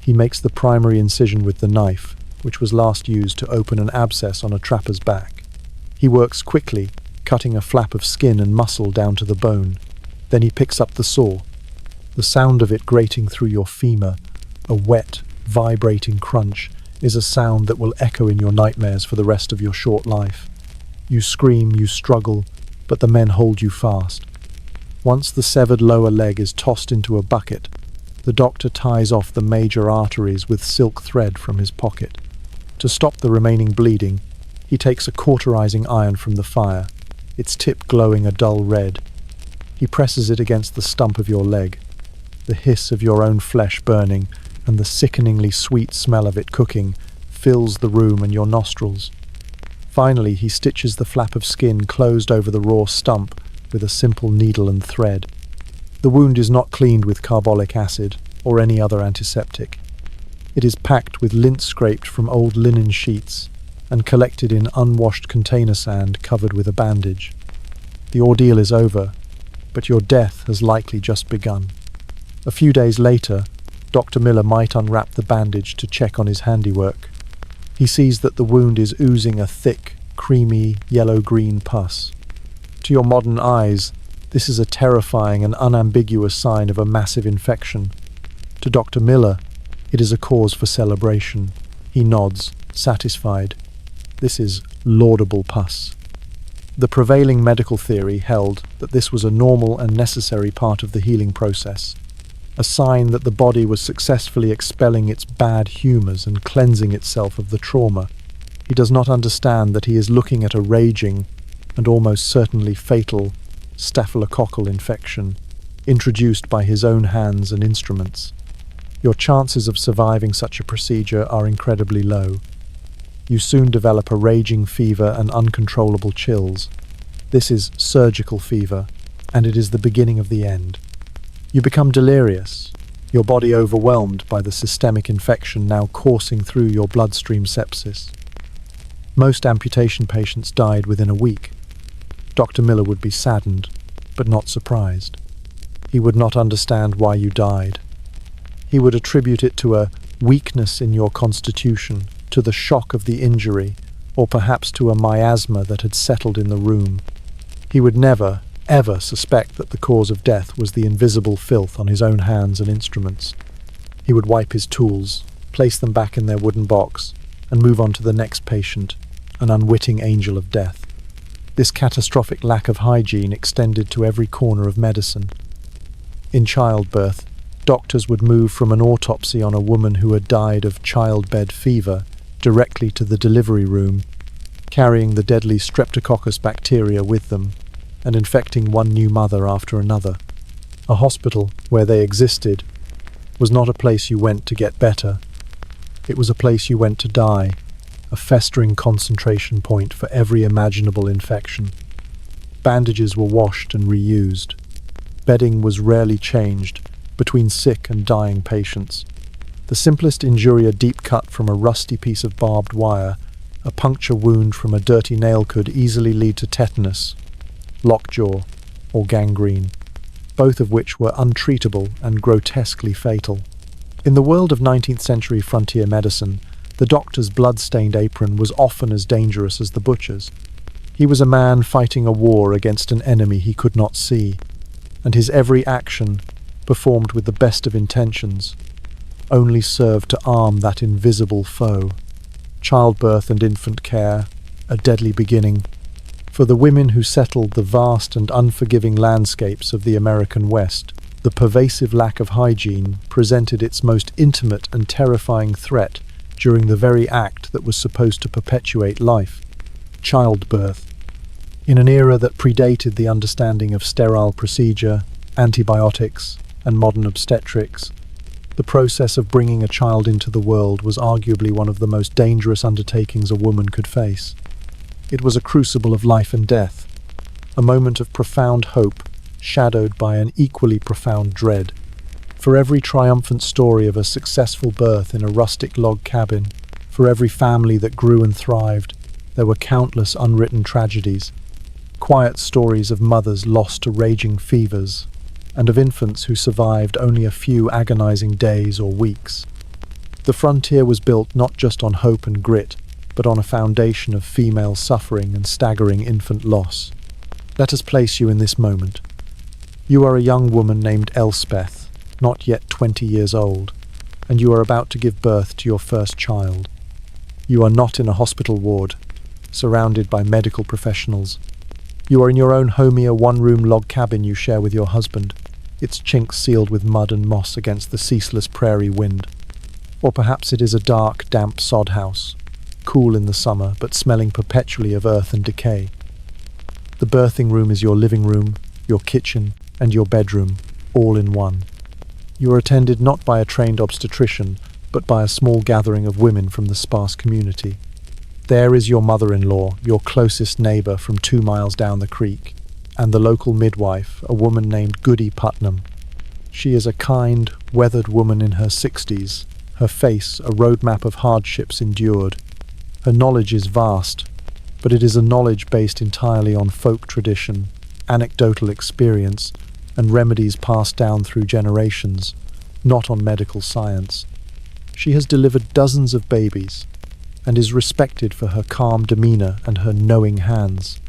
He makes the primary incision with the knife, which was last used to open an abscess on a trapper's back. He works quickly, cutting a flap of skin and muscle down to the bone. Then he picks up the saw. The sound of it grating through your femur, a wet, vibrating crunch, is a sound that will echo in your nightmares for the rest of your short life. You scream, you struggle, but the men hold you fast. Once the severed lower leg is tossed into a bucket, the doctor ties off the major arteries with silk thread from his pocket. To stop the remaining bleeding, he takes a cauterizing iron from the fire, its tip glowing a dull red. He presses it against the stump of your leg. The hiss of your own flesh burning and the sickeningly sweet smell of it cooking fills the room and your nostrils. Finally, he stitches the flap of skin closed over the raw stump with a simple needle and thread. The wound is not cleaned with carbolic acid or any other antiseptic. It is packed with lint scraped from old linen sheets and collected in unwashed container sand covered with a bandage. The ordeal is over, but your death has likely just begun. A few days later, Dr. Miller might unwrap the bandage to check on his handiwork. He sees that the wound is oozing a thick, creamy, yellow-green pus. To your modern eyes, this is a terrifying and unambiguous sign of a massive infection. To Dr. Miller, it is a cause for celebration. He nods, satisfied. This is laudable pus. The prevailing medical theory held that this was a normal and necessary part of the healing process, a sign that the body was successfully expelling its bad humours and cleansing itself of the trauma. He does not understand that he is looking at a raging and almost certainly fatal staphylococcal infection introduced by his own hands and instruments. Your chances of surviving such a procedure are incredibly low. You soon develop a raging fever and uncontrollable chills. This is surgical fever, and it is the beginning of the end. You become delirious, your body overwhelmed by the systemic infection now coursing through your bloodstream sepsis. Most amputation patients died within a week. Dr. Miller would be saddened, but not surprised. He would not understand why you died. He would attribute it to a weakness in your constitution, to the shock of the injury, or perhaps to a miasma that had settled in the room. He would never, ever suspect that the cause of death was the invisible filth on his own hands and instruments. He would wipe his tools, place them back in their wooden box, and move on to the next patient, an unwitting angel of death. This catastrophic lack of hygiene extended to every corner of medicine. In childbirth, doctors would move from an autopsy on a woman who had died of childbed fever directly to the delivery room, carrying the deadly Streptococcus bacteria with them and infecting one new mother after another. A hospital, where they existed, was not a place you went to get better. It was a place you went to die, a festering concentration point for every imaginable infection. Bandages were washed and reused. Bedding was rarely changed between sick and dying patients. The simplest injury, a deep cut from a rusty piece of barbed wire, a puncture wound from a dirty nail, could easily lead to tetanus, lockjaw, or gangrene, both of which were untreatable and grotesquely fatal. In the world of 19th century frontier medicine, the doctor's blood-stained apron was often as dangerous as the butcher's. He was a man fighting a war against an enemy he could not see, and his every action, performed with the best of intentions, only served to arm that invisible foe. Childbirth and infant care, a deadly beginning. For the women who settled the vast and unforgiving landscapes of the American West, the pervasive lack of hygiene presented its most intimate and terrifying threat during the very act that was supposed to perpetuate life, childbirth. In an era that predated the understanding of sterile procedure, antibiotics, and modern obstetrics, the process of bringing a child into the world was arguably one of the most dangerous undertakings a woman could face. It was a crucible of life and death, a moment of profound hope, shadowed by an equally profound dread. For every triumphant story of a successful birth in a rustic log cabin, for every family that grew and thrived, there were countless unwritten tragedies, quiet stories of mothers lost to raging fevers, and of infants who survived only a few agonizing days or weeks. The frontier was built not just on hope and grit, but on a foundation of female suffering and staggering infant loss. Let us place you in this moment. You are a young woman named Elspeth, not yet 20 years old, and you are about to give birth to your first child. You are not in a hospital ward, surrounded by medical professionals. You are in your own homey, a one-room log cabin you share with your husband, its chinks sealed with mud and moss against the ceaseless prairie wind. Or perhaps it is a dark, damp sod house, cool in the summer but smelling perpetually of earth and decay. The birthing room is your living room, your kitchen, and your bedroom, all in one. You are attended not by a trained obstetrician, but by a small gathering of women from the sparse community. There is your mother-in-law, your closest neighbor from 2 miles down the creek, and the local midwife, a woman named Goody Putnam. She is a kind, weathered woman in her 60s, her face a roadmap of hardships endured. Her knowledge is vast, but it is a knowledge based entirely on folk tradition, anecdotal experience, and remedies passed down through generations, not on medical science. She has delivered dozens of babies, and is respected for her calm demeanor and her knowing hands.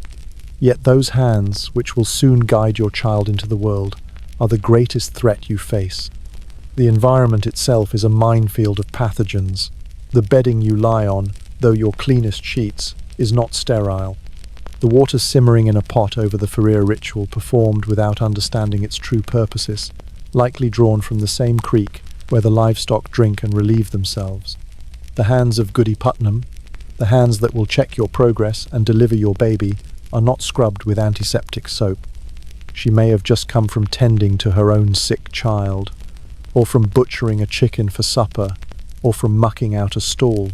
Yet those hands, which will soon guide your child into the world, are the greatest threat you face. The environment itself is a minefield of pathogens. The bedding you lie on, though your cleanest sheets, is not sterile. The water simmering in a pot over the Farir ritual performed without understanding its true purposes, likely drawn from the same creek where the livestock drink and relieve themselves. The hands of Goody Putnam, the hands that will check your progress and deliver your baby, are not scrubbed with antiseptic soap. She may have just come from tending to her own sick child, or from butchering a chicken for supper, or from mucking out a stall.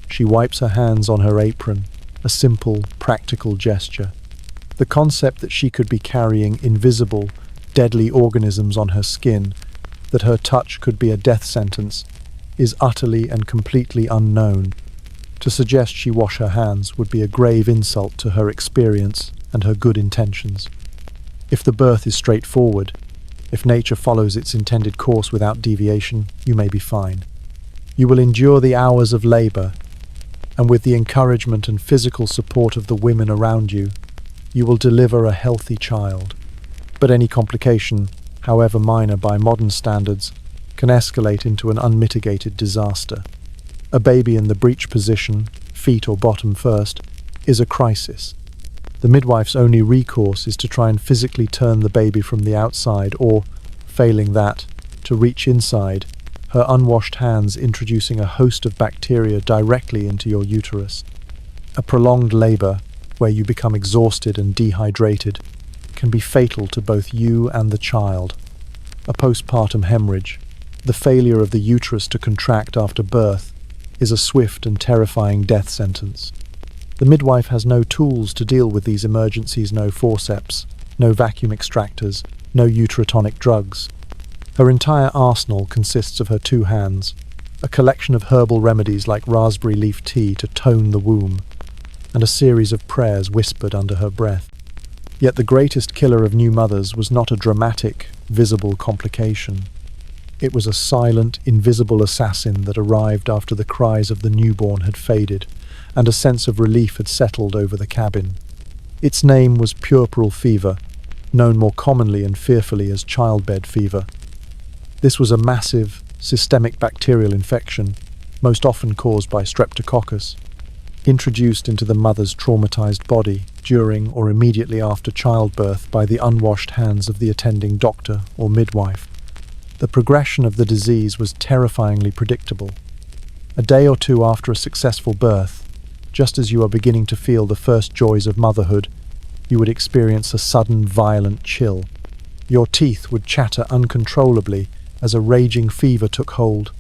She wipes her hands on her apron, a simple, practical gesture. The concept that she could be carrying invisible, deadly organisms on her skin, that her touch could be a death sentence, is utterly and completely unknown. To suggest she wash her hands would be a grave insult to her experience and her good intentions. If the birth is straightforward, if nature follows its intended course without deviation, you may be fine. You will endure the hours of labor, and with the encouragement and physical support of the women around you, you will deliver a healthy child. But any complication, however minor by modern standards, can escalate into an unmitigated disaster. A baby in the breech position, feet or bottom first, is a crisis. The midwife's only recourse is to try and physically turn the baby from the outside or, failing that, to reach inside, her unwashed hands introducing a host of bacteria directly into your uterus. A prolonged labor, where you become exhausted and dehydrated, can be fatal to both you and the child. A postpartum hemorrhage, the failure of the uterus to contract after birth, is a swift and terrifying death sentence. The midwife has no tools to deal with these emergencies, no forceps, no vacuum extractors, no uterotonic drugs. Her entire arsenal consists of her two hands, a collection of herbal remedies like raspberry leaf tea to tone the womb, and a series of prayers whispered under her breath. Yet the greatest killer of new mothers was not a dramatic, visible complication. It was a silent, invisible assassin that arrived after the cries of the newborn had faded, and a sense of relief had settled over the cabin. Its name was puerperal fever, known more commonly and fearfully as childbed fever. This was a massive, systemic bacterial infection, most often caused by streptococcus, introduced into the mother's traumatized body during or immediately after childbirth by the unwashed hands of the attending doctor or midwife. The progression of the disease was terrifyingly predictable. A day or two after a successful birth, just as you are beginning to feel the first joys of motherhood, you would experience a sudden, violent chill. Your teeth would chatter uncontrollably as a raging fever took hold.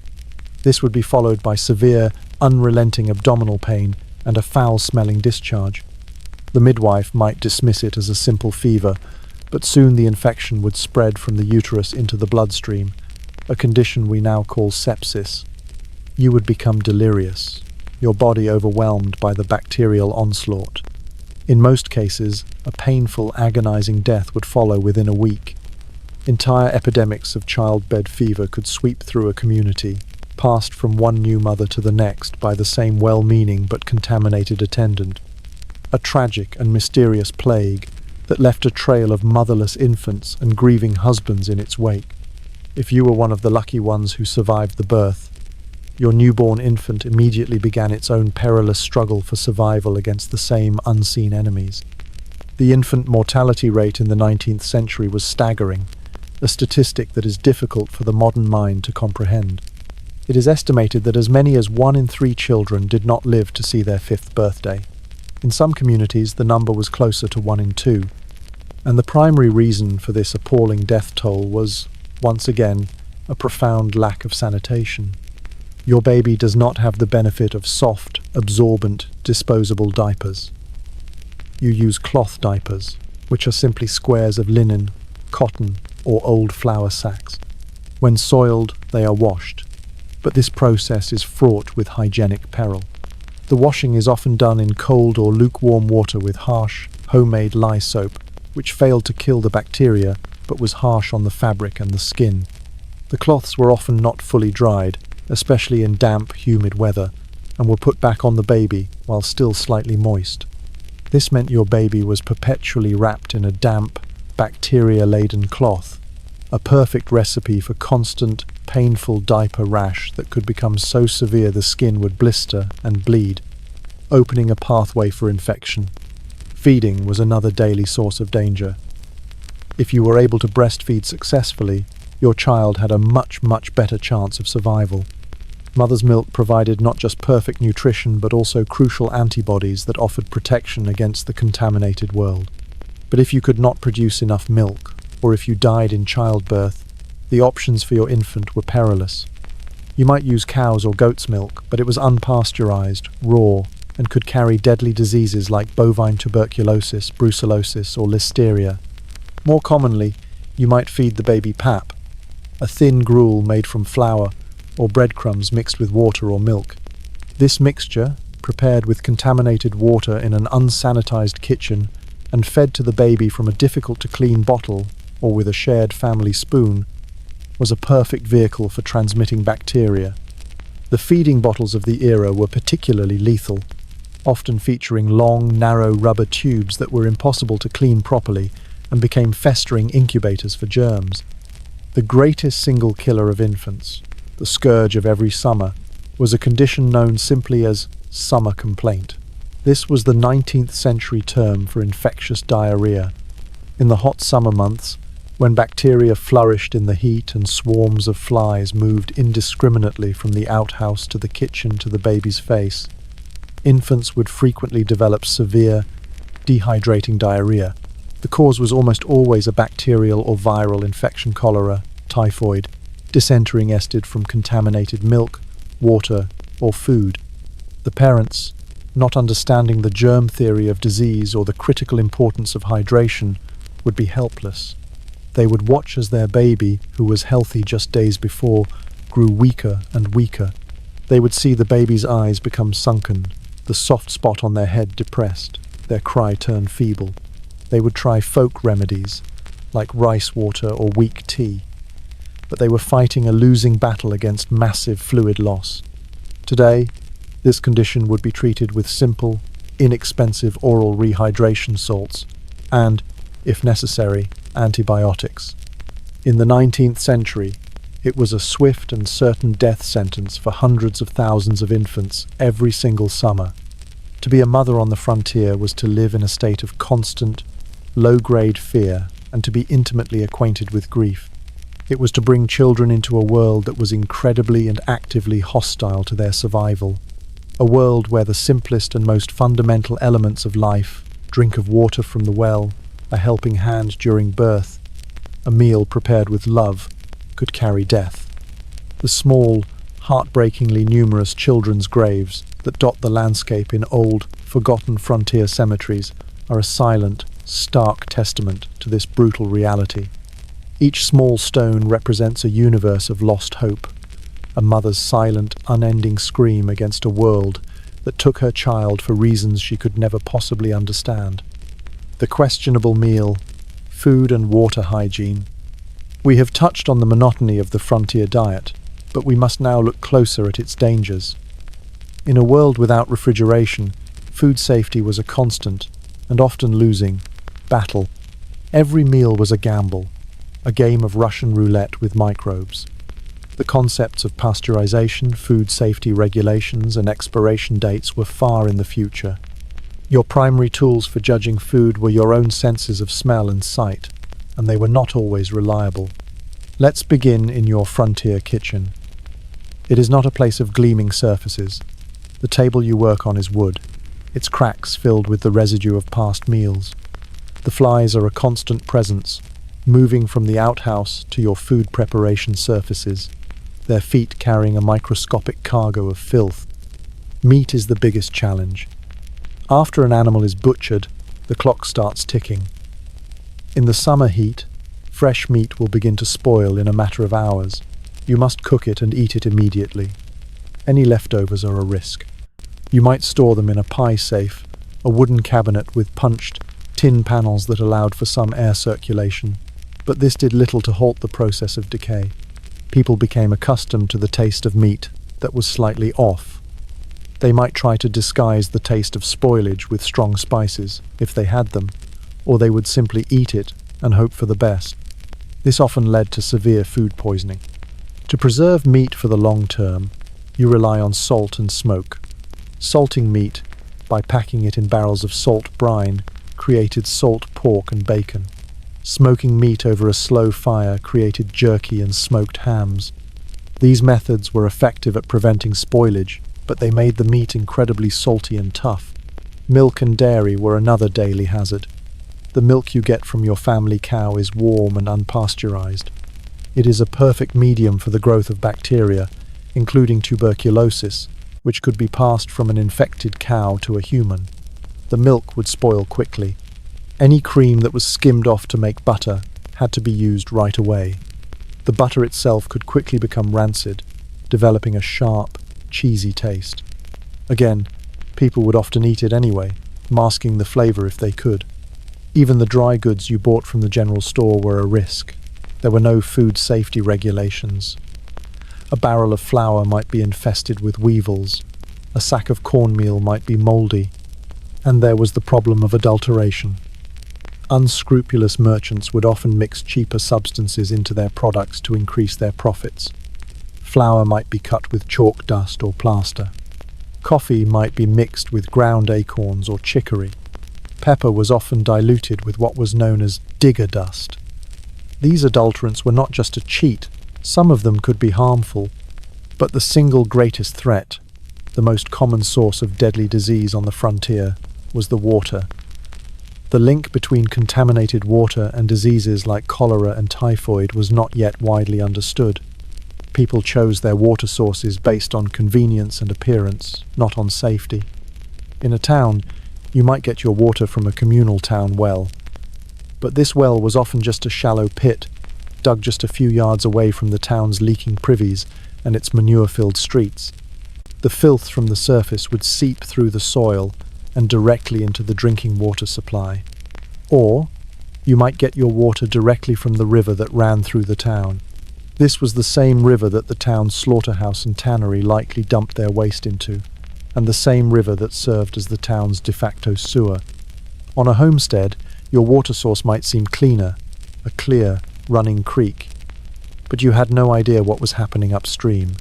This would be followed by severe, unrelenting abdominal pain and a foul-smelling discharge. The midwife might dismiss it as a simple fever, but soon the infection would spread from the uterus into the bloodstream, a condition we now call sepsis. You would become delirious, your body overwhelmed by the bacterial onslaught. In most cases, a painful, agonizing death would follow within a week. Entire epidemics of childbed fever could sweep through a community, passed from one new mother to the next by the same well-meaning but contaminated attendant. A tragic and mysterious plague that left a trail of motherless infants and grieving husbands in its wake. If you were one of the lucky ones who survived the birth, your newborn infant immediately began its own perilous struggle for survival against the same unseen enemies. The infant mortality rate in the 19th century was staggering, a statistic that is difficult for the modern mind to comprehend. It is estimated that as many as 1 in 3 children did not live to see their 5th birthday. In some communities, the number was closer to 1 in 2. And the primary reason for this appalling death toll was, once again, a profound lack of sanitation. Your baby does not have the benefit of soft, absorbent, disposable diapers. You use cloth diapers, which are simply squares of linen, cotton, or old flour sacks. When soiled, they are washed, but this process is fraught with hygienic peril. The washing is often done in cold or lukewarm water with harsh, homemade lye soap, which failed to kill the bacteria but was harsh on the fabric and the skin. The cloths were often not fully dried, especially in damp, humid weather, and were put back on the baby while still slightly moist. This meant your baby was perpetually wrapped in a damp, bacteria-laden cloth, a perfect recipe for constant, painful diaper rash that could become so severe the skin would blister and bleed, opening a pathway for infection. Feeding was another daily source of danger. If you were able to breastfeed successfully, your child had a much, much better chance of survival. Mother's milk provided not just perfect nutrition but also crucial antibodies that offered protection against the contaminated world. But if you could not produce enough milk, or if you died in childbirth, the options for your infant were perilous. You might use cow's or goat's milk, but it was unpasteurized, raw, and could carry deadly diseases like bovine tuberculosis, brucellosis, or listeria. More commonly, you might feed the baby pap, a thin gruel made from flour or breadcrumbs mixed with water or milk. This mixture, prepared with contaminated water in an unsanitized kitchen and fed to the baby from a difficult-to-clean bottle or with a shared family spoon, was a perfect vehicle for transmitting bacteria. The feeding bottles of the era were particularly lethal, often featuring long, narrow rubber tubes that were impossible to clean properly and became festering incubators for germs. The greatest single killer of infants, the scourge of every summer, was a condition known simply as summer complaint. This was the 19th century term for infectious diarrhea. In the hot summer months, when bacteria flourished in the heat and swarms of flies moved indiscriminately from the outhouse to the kitchen to the baby's face, infants would frequently develop severe, dehydrating diarrhea. The cause was almost always a bacterial or viral infection: cholera, typhoid, dysentery ested from contaminated milk, water, or food. The parents, not understanding the germ theory of disease or the critical importance of hydration, would be helpless. They would watch as their baby, who was healthy just days before, grew weaker and weaker. They would see the baby's eyes become sunken, the soft spot on their head depressed, their cry turn feeble. They would try folk remedies, like rice water or weak tea, but they were fighting a losing battle against massive fluid loss. Today, this condition would be treated with simple, inexpensive oral rehydration salts and, if necessary, antibiotics. In the 19th century, it was a swift and certain death sentence for hundreds of thousands of infants every single summer. To be a mother on the frontier was to live in a state of constant, low-grade fear and to be intimately acquainted with grief. It was to bring children into a world that was incredibly and actively hostile to their survival. A world where the simplest and most fundamental elements of life, drink of water from the well, a helping hand during birth, a meal prepared with love, could carry death. The small, heartbreakingly numerous children's graves that dot the landscape in old, forgotten frontier cemeteries are a silent, stark testament to this brutal reality. Each small stone represents a universe of lost hope, a mother's silent, unending scream against a world that took her child for reasons she could never possibly understand. The questionable meal, food and water hygiene. We have touched on the monotony of the frontier diet, but we must now look closer at its dangers. In a world without refrigeration, food safety was a constant, and often losing, battle. Every meal was a gamble, a game of Russian roulette with microbes. The concepts of pasteurization, food safety regulations, and expiration dates were far in the future. Your primary tools for judging food were your own senses of smell and sight, and they were not always reliable. Let's begin in your frontier kitchen. It is not a place of gleaming surfaces. The table you work on is wood, its cracks filled with the residue of past meals. The flies are a constant presence, moving from the outhouse to your food preparation surfaces, their feet carrying a microscopic cargo of filth. Meat is the biggest challenge. After an animal is butchered, the clock starts ticking. In the summer heat, fresh meat will begin to spoil in a matter of hours. You must cook it and eat it immediately. Any leftovers are a risk. You might store them in a pie safe, a wooden cabinet with punched tin panels that allowed for some air circulation, but this did little to halt the process of decay. People became accustomed to the taste of meat that was slightly off. They might try to disguise the taste of spoilage with strong spices, if they had them, or they would simply eat it and hope for the best. This often led to severe food poisoning. To preserve meat for the long term, you rely on salt and smoke. Salting meat, by packing it in barrels of salt brine, created salt pork and bacon. Smoking meat over a slow fire created jerky and smoked hams. These methods were effective at preventing spoilage, but they made the meat incredibly salty and tough. Milk and dairy were another daily hazard. The milk you get from your family cow is warm and unpasteurized. It is a perfect medium for the growth of bacteria, including tuberculosis, which could be passed from an infected cow to a human. The milk would spoil quickly. Any cream that was skimmed off to make butter had to be used right away. The butter itself could quickly become rancid, developing a sharp, cheesy taste. Again, people would often eat it anyway, masking the flavor if they could. Even the dry goods you bought from the general store were a risk. There were no food safety regulations. A barrel of flour might be infested with weevils, a sack of cornmeal might be moldy, and there was the problem of adulteration. Unscrupulous merchants would often mix cheaper substances into their products to increase their profits. Flour might be cut with chalk dust or plaster. Coffee might be mixed with ground acorns or chicory. Pepper was often diluted with what was known as digger dust. These adulterants were not just a cheat, some of them could be harmful, but the single greatest threat, the most common source of deadly disease on the frontier, was the water. The link between contaminated water and diseases like cholera and typhoid was not yet widely understood. People chose their water sources based on convenience and appearance, not on safety. In a town, you might get your water from a communal town well. But this well was often just a shallow pit, dug just a few yards away from the town's leaking privies and its manure-filled streets. The filth from the surface would seep through the soil and directly into the drinking water supply. Or you might get your water directly from the river that ran through the town. This was the same river that the town's slaughterhouse and tannery likely dumped their waste into, and the same river that served as the town's de facto sewer. On a homestead, your water source might seem cleaner, a clear, running creek, but you had no idea what was happening upstream.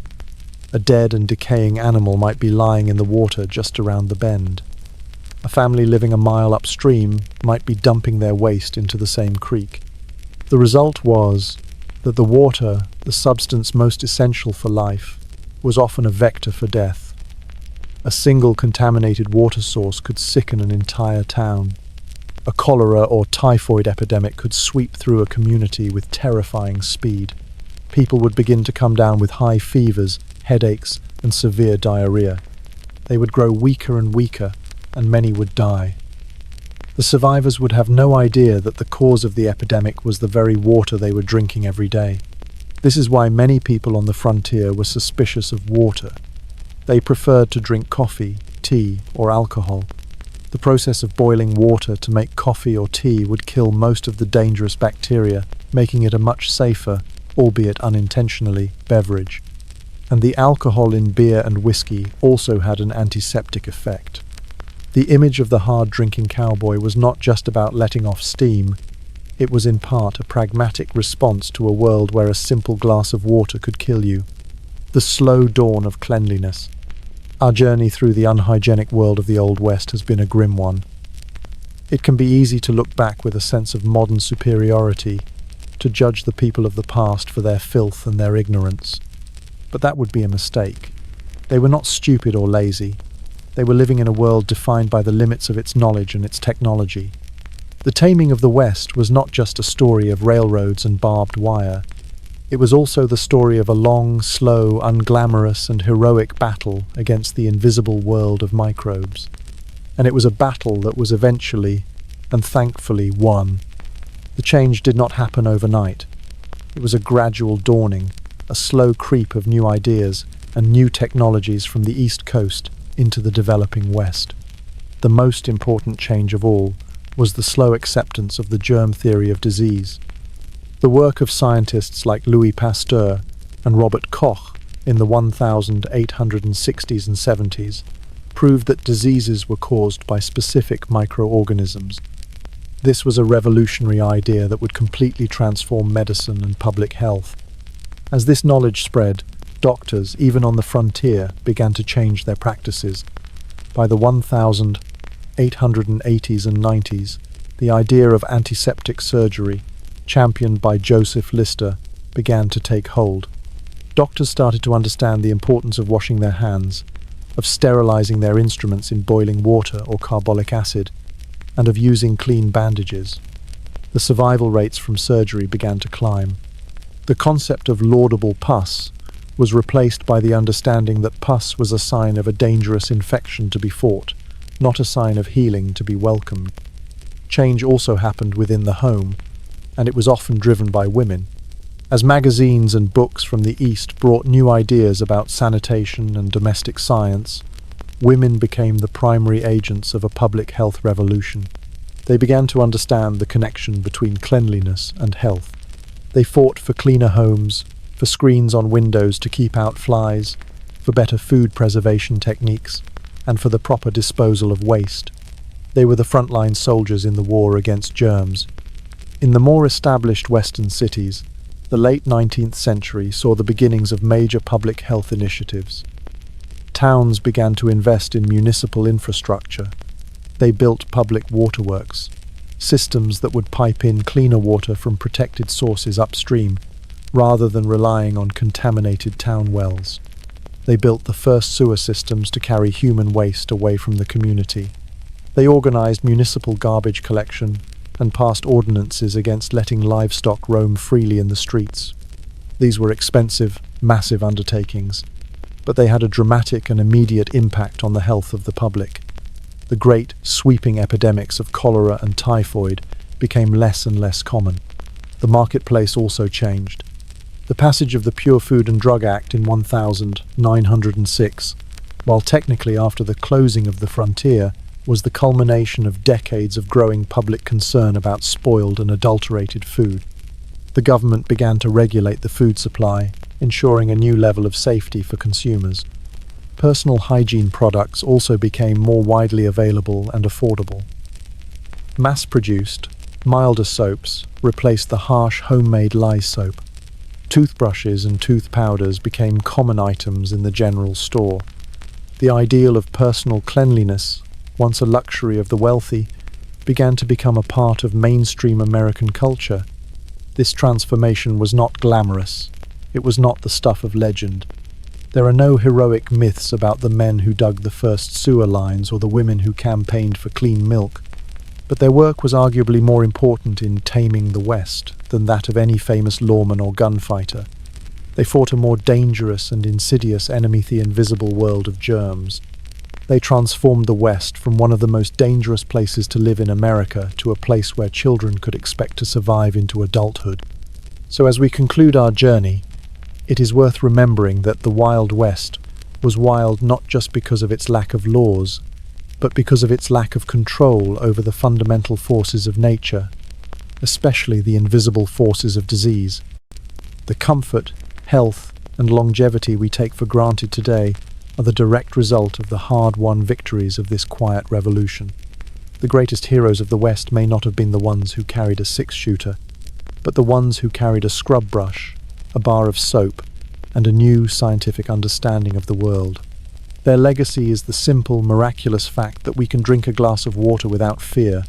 A dead and decaying animal might be lying in the water just around the bend. A family living a mile upstream might be dumping their waste into the same creek. The result was that the water, the substance most essential for life, was often a vector for death. A single contaminated water source could sicken an entire town. A cholera or typhoid epidemic could sweep through a community with terrifying speed. People would begin to come down with high fevers, headaches, and severe diarrhea. They would grow weaker and weaker, and many would die. The survivors would have no idea that the cause of the epidemic was the very water they were drinking every day. This is why many people on the frontier were suspicious of water. They preferred to drink coffee, tea, or alcohol. The process of boiling water to make coffee or tea would kill most of the dangerous bacteria, making it a much safer, albeit unintentionally, beverage. And the alcohol in beer and whiskey also had an antiseptic effect. The image of the hard-drinking cowboy was not just about letting off steam. It was in part a pragmatic response to a world where a simple glass of water could kill you. The slow dawn of cleanliness. Our journey through the unhygienic world of the Old West has been a grim one. It can be easy to look back with a sense of modern superiority, to judge the people of the past for their filth and their ignorance. But that would be a mistake. They were not stupid or lazy. They were living in a world defined by the limits of its knowledge and its technology. The taming of the West was not just a story of railroads and barbed wire. It was also the story of a long, slow, unglamorous and heroic battle against the invisible world of microbes. And it was a battle that was eventually, and thankfully, won. The change did not happen overnight. It was a gradual dawning, a slow creep of new ideas and new technologies from the East Coast into the developing West. The most important change of all was the slow acceptance of the germ theory of disease. The work of scientists like Louis Pasteur and Robert Koch in the 1860s and 70s proved that diseases were caused by specific microorganisms. This was a revolutionary idea that would completely transform medicine and public health. As this knowledge spread, doctors, even on the frontier, began to change their practices. By the 1880s and 90s, the idea of antiseptic surgery, championed by Joseph Lister, began to take hold. Doctors started to understand the importance of washing their hands, of sterilizing their instruments in boiling water or carbolic acid, and of using clean bandages. The survival rates from surgery began to climb. The concept of laudable pus was replaced by the understanding that pus was a sign of a dangerous infection to be fought, not a sign of healing to be welcomed. Change also happened within the home, and it was often driven by women. As magazines and books from the East brought new ideas about sanitation and domestic science, women became the primary agents of a public health revolution. They began to understand the connection between cleanliness and health. They fought for cleaner homes, for screens on windows to keep out flies, for better food preservation techniques, and for the proper disposal of waste. They were the frontline soldiers in the war against germs. In the more established Western cities, the late 19th century saw the beginnings of major public health initiatives. Towns began to invest in municipal infrastructure. They built public waterworks, systems that would pipe in cleaner water from protected sources upstream, rather than relying on contaminated town wells. They built the first sewer systems to carry human waste away from the community. They organized municipal garbage collection and passed ordinances against letting livestock roam freely in the streets. These were expensive, massive undertakings, but they had a dramatic and immediate impact on the health of the public. The great, sweeping epidemics of cholera and typhoid became less and less common. The marketplace also changed. The passage of the Pure Food and Drug Act in 1906, while technically after the closing of the frontier, was the culmination of decades of growing public concern about spoiled and adulterated food. The government began to regulate the food supply, ensuring a new level of safety for consumers. Personal hygiene products also became more widely available and affordable. Mass-produced, milder soaps replaced the harsh homemade lye soap. Toothbrushes and tooth powders became common items in the general store. The ideal of personal cleanliness, once a luxury of the wealthy, began to become a part of mainstream American culture. This transformation was not glamorous. It was not the stuff of legend. There are no heroic myths about the men who dug the first sewer lines or the women who campaigned for clean milk. But their work was arguably more important in taming the West than that of any famous lawman or gunfighter. They fought a more dangerous and insidious enemy, the invisible world of germs. They transformed the West from one of the most dangerous places to live in America to a place where children could expect to survive into adulthood. So as we conclude our journey, it is worth remembering that the Wild West was wild not just because of its lack of laws, but because of its lack of control over the fundamental forces of nature, especially the invisible forces of disease. The comfort, health, and longevity we take for granted today are the direct result of the hard-won victories of this quiet revolution. The greatest heroes of the West may not have been the ones who carried a six-shooter, but the ones who carried a scrub brush, a bar of soap, and a new scientific understanding of the world. Their legacy is the simple, miraculous fact that we can drink a glass of water without fear,